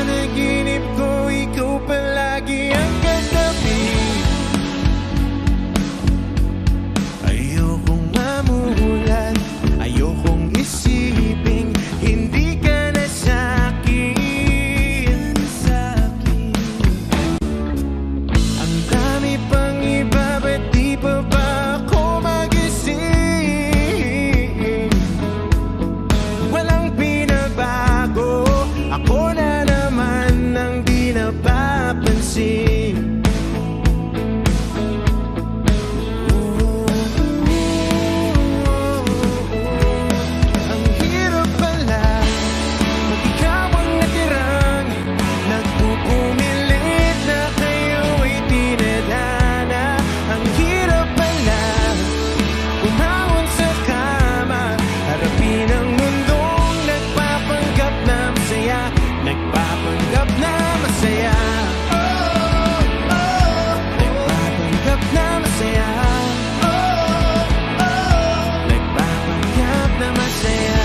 panaginip ko, ikaw palagi ang katabi. Ayokong mamulan, ayokong isipin hindi ka na sa'kin. Ang dami pang iba, ba't di pa ba ako magising? Walang pinabago, ako na naman ang di napapansin. Ang hirap pala pag ikaw ang natirang nagpupumilit na kayo ay tinadhana. Ang hirap pala umahon sa kama, harapin ang mundong nagpapanggap na masaya. Nagpapanggap na masaya. Nagpapanggap na masaya. Nagpapanggap na masaya.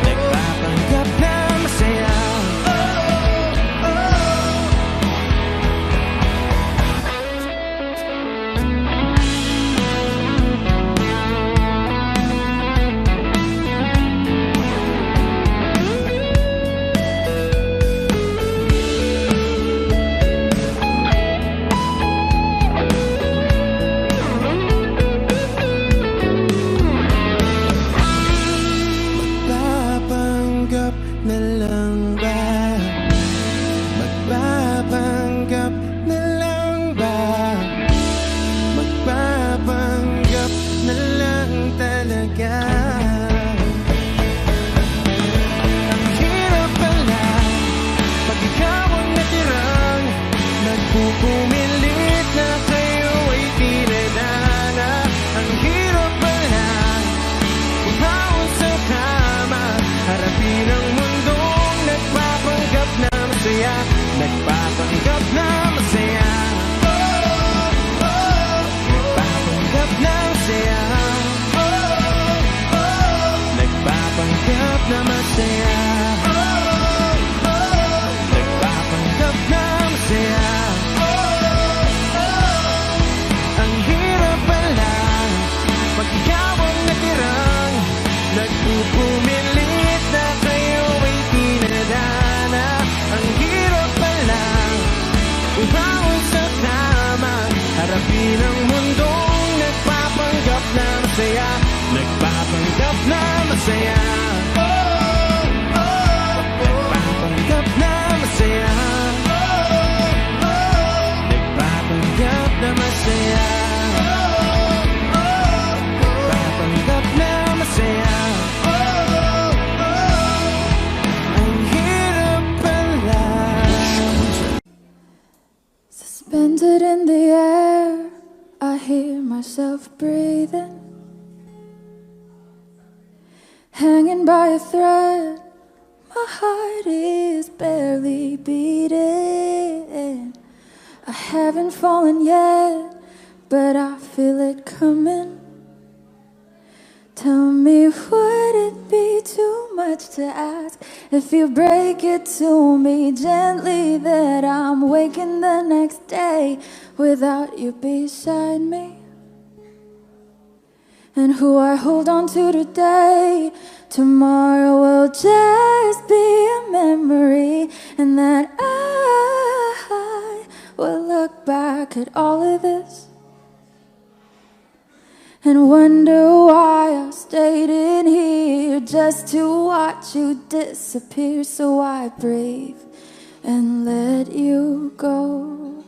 Nagpapanggap na masaya. Magpapanggap na lang ba? Magpapanggap na lang ba? Magpapanggap na lang talaga. Ang hirap pala pag ikaw ang natirang nagpupumilit na kayo ay tinadhana. Ang hirap pala umahon sa kama, harapin ang mundong nagpapanggap na masaya. Nagpapanggap na masaya. Nagpapanggap na masaya. Nagpapanggap na masaya. Nagpapanggap na masaya. Ang hirap pala pag ikaw ang natirang nagpupumilit na kayo ay tinadhana. Ang hirap pala umahon sa tama, harapin ang mundong nagpapanggap na masaya. Nagpapanggap na masaya. Nagpapanggap na masaya. Nagpapanggap na masaya. Nagpapanggap na masaya. Ang hirap pala. Suspended in the air, I hear myself breathing. Hanging by a thread, my heart is barely beating. I haven't fallen yet, but I feel it coming. Tell me, would it be too much to ask if you break it to me gently that I'm waking the next day without you beside me? And who I hold on to today, tomorrow will just be a memory, and that I will look back at all of this and wonder why I stayed in here just to watch you disappear. So I breathe and let you go.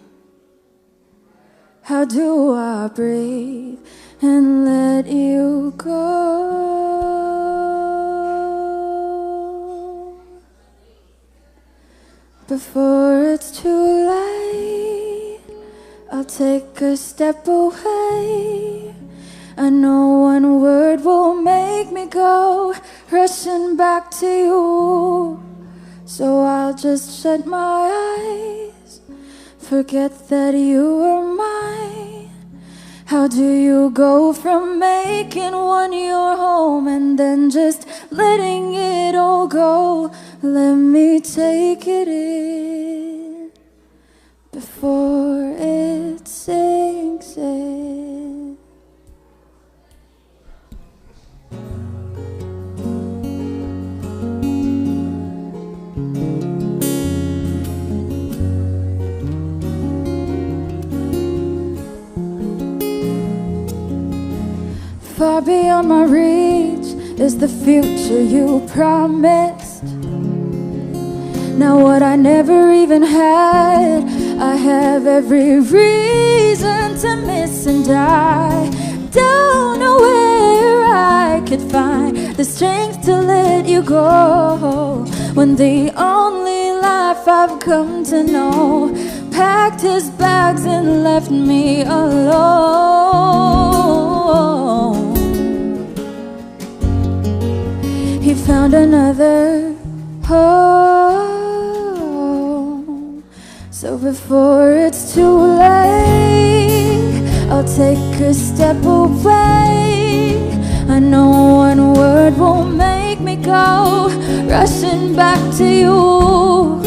How do I breathe and let you go before it's too late? I'll take a step away. I know one word will make me go rushing back to you. So I'll just shut my eyes, forget that you were mine. How do you go from making one your home and then just letting it all go? let me take it in before it sinks in. Far beyond my reach is the future you promised. Now what I never even had, I have every reason to miss, and I don't know where I could find the strength to let you go, when the only life I've come to know packed his bags and left me alone. He found another home. So before it's too late, I'll take a step away. I know one word won't make me go rushing back to you,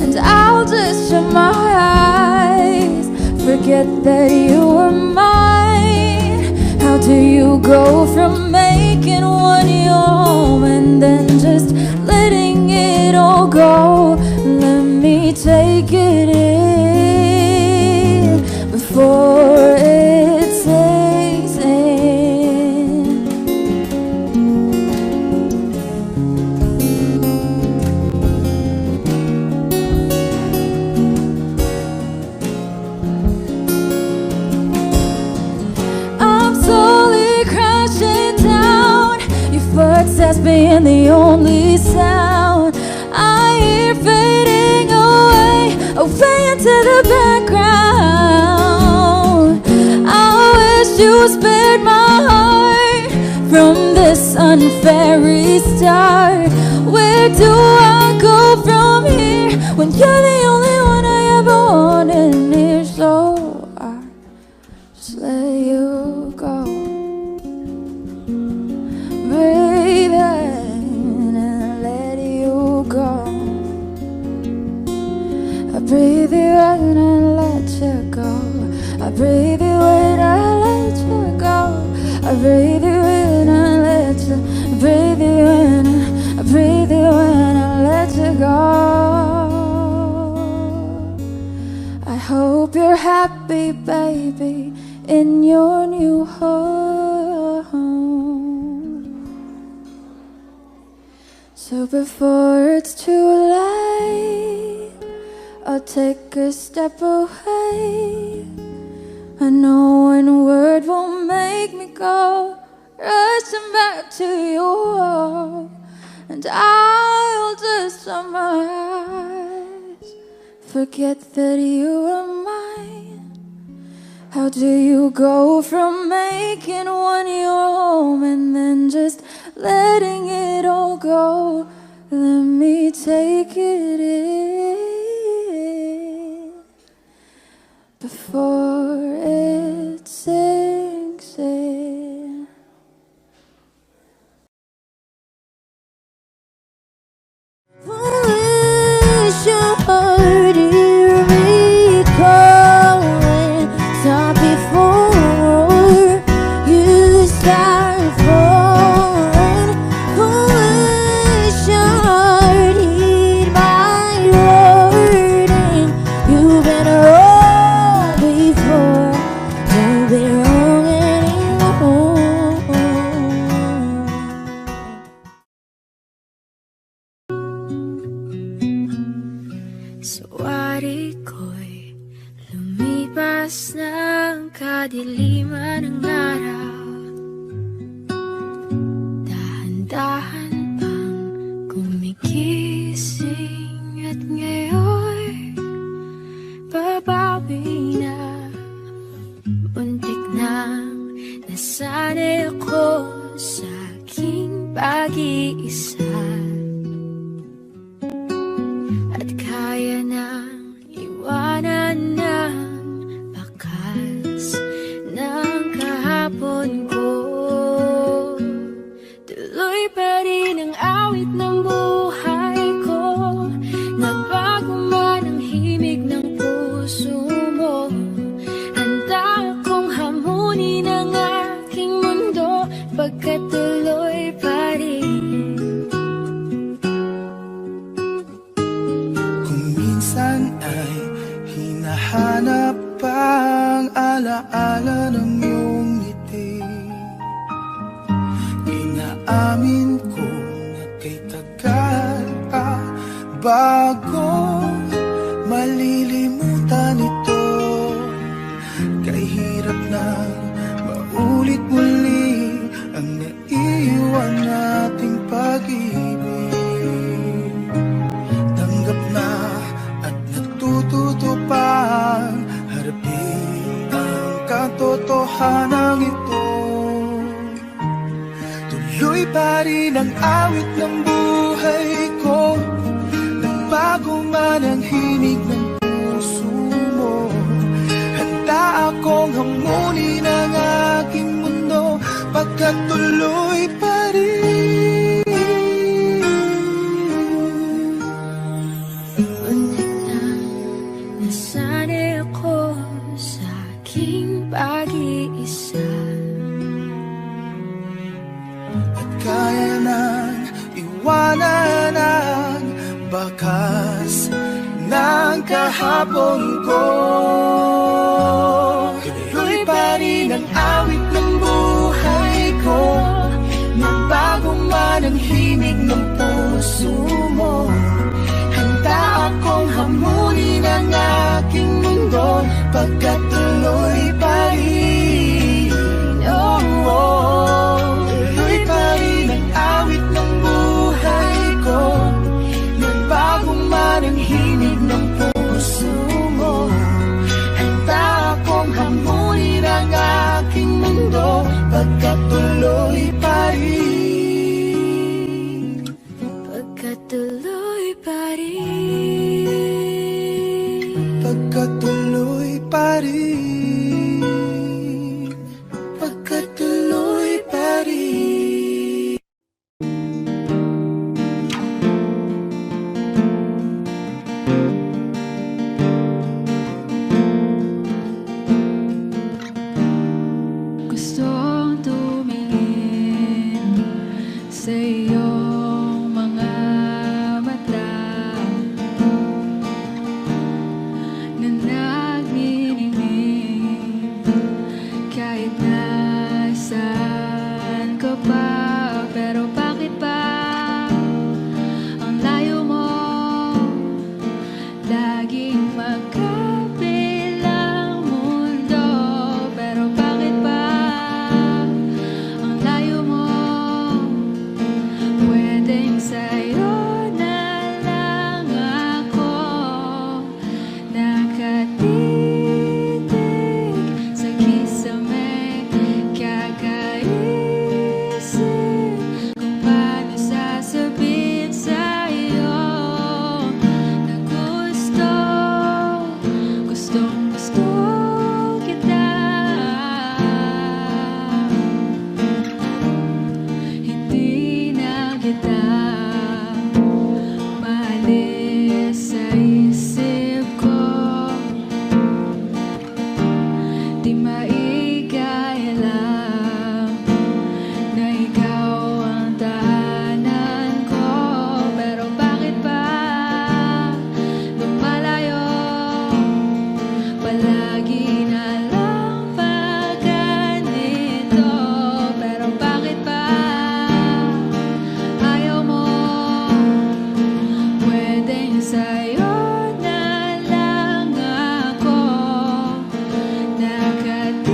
and I'll just shut my eyes, forget that you were mine. How do you go from making one your home and then just letting it all go? Let me take it in before it sinks in. I'm slowly crashing down, your footsteps being the only sound I hear fading away, away into the background. I wish you spared my heart from this unfair restart. Where do I go from here when you're the only one I ever wanted near? So I just let you go, breathe in and let you go. I breathe you in and let you go. I breathe you in and let you go. I breathe you in and let you, breathe you in, I breathe you in and let you go. I hope you're happy, baby, in your new home. So before it's too late, I'll take a step away. I know one word won't make me go rushing back to you, and I'll just shut my eyes, forget that you are mine. How do you go from making one your home and then just letting it all go? Let me take it in before it sinks in. Wish your heart hear me calling, stop before you start falling. Wish your heart heed my warning. You've been wrong before, don't be wrong anymore. Sawari ko'y lumipas ng kadiliman ng araw, dahan-dahan pang gumigising at ngayon babawi na. Muntik nang nasanay ako sa aking pag-iisa, at kaya nang iwanan ng bakas ng kahapon ko. Tuloy pa rin ang awit ng buhay, hanap pang alaala ng iyong ngiti. Inaamin ko na kay tagal pa bago malilimutan ito. Kay hirap na maulit muli ang naiwan nating pag-ibig. Tanggap na at natututo pang harapin ang katotohanan ito. Tuloy pa rin ang awit ng buhay ko, nagbago man ang himig ng puso mo. Handa akong hamunin ang aking mundo, pagkat tuloy pa rin. Unti na nasanay ako sa aking pag-iisa. At kaya nang iwanan ang bakas ng kahapon ko. Tuloy pa rin ang awit ng buhay ko, nagbago man ang himig ng puso mo. Handa akong hamunin ang aking mundo, pagkat tuloy pa rin. Oh, oh. Tuloy pa rin ang awit ng buhay ko, nagbago man ang himig ng puso mo. Handa akong hamunin ang aking mundo, pagkat tuloy pa rin. Pagkat tuloy pa rin. Pagkat tuloy pa rin. Pagkat tuloy pa rin. Gustong tumingin sa iyong mga mata na nagniningning kahit nasaan ka pa. Pero bakit ba ang layo mo laging magkabilang mundo? Pero bakit ba ang layo mo? Pwedeng sa'yo na lang ako nakatitig sa kisame, kakaisip kung paano sasabihin sa'yo na gustong gusto kita. Hindi na kita maalis sa isip ko. Di maigaya lang na ikaw ang tahanan ko. Pero bakit ba lumalayo palagi na lang pag ganito? Pero bakit ba ayaw mo? Pwedeng sa'yo na lang ako nakatitig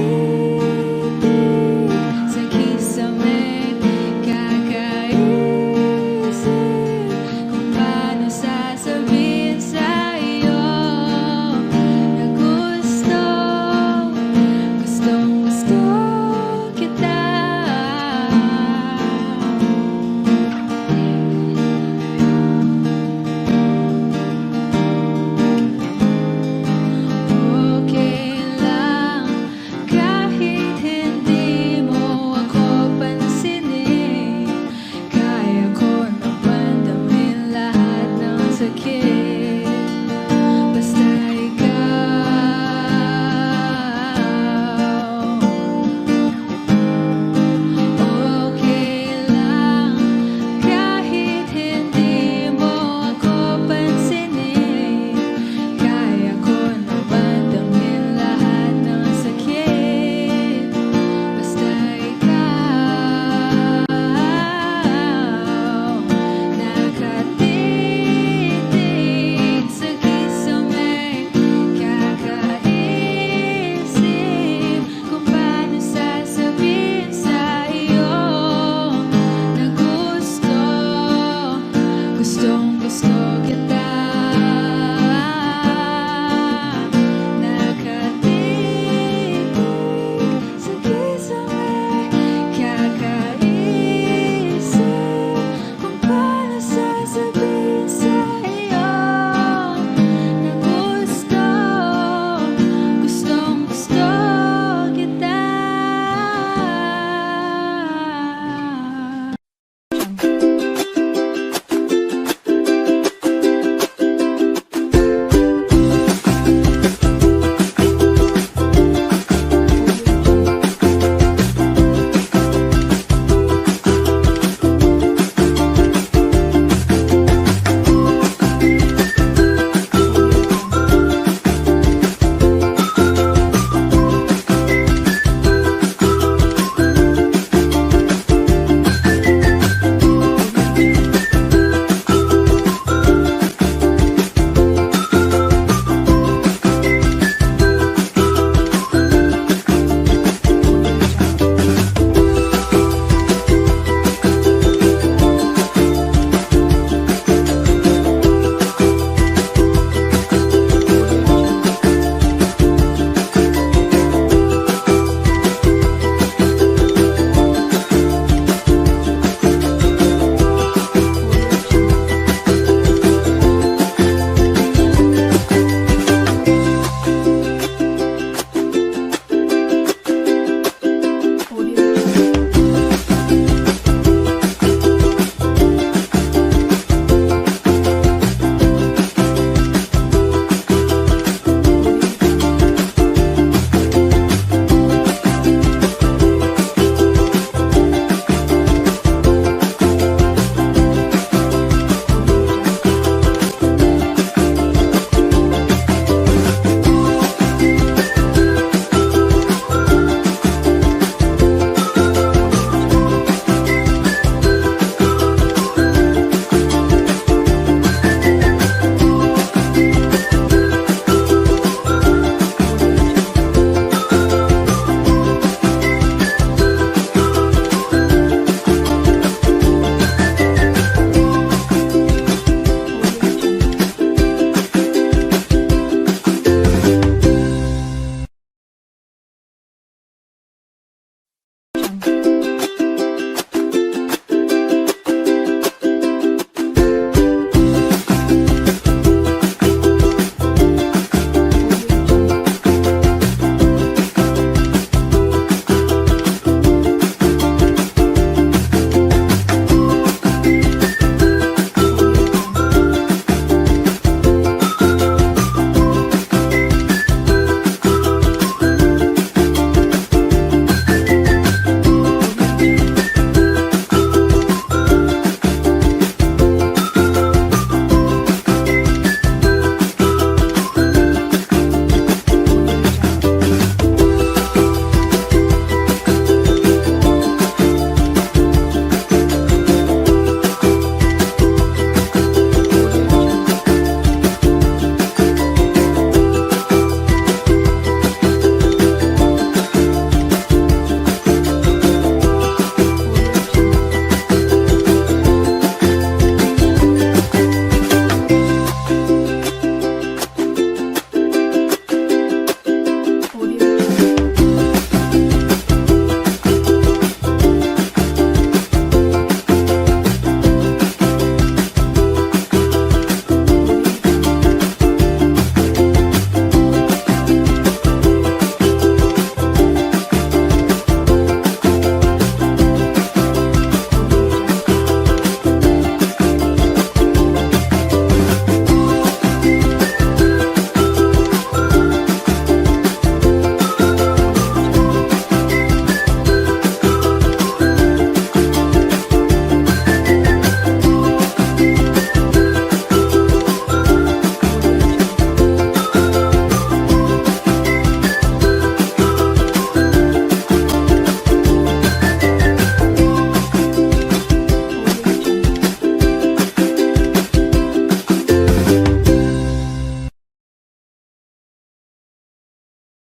sa kisame, kakaisip kung paano sasabihin sa'yo na gustong gusto kita. Okay lang kahit hindi mo ako pansinin, kaya ko naman damhin lahat ng sakit.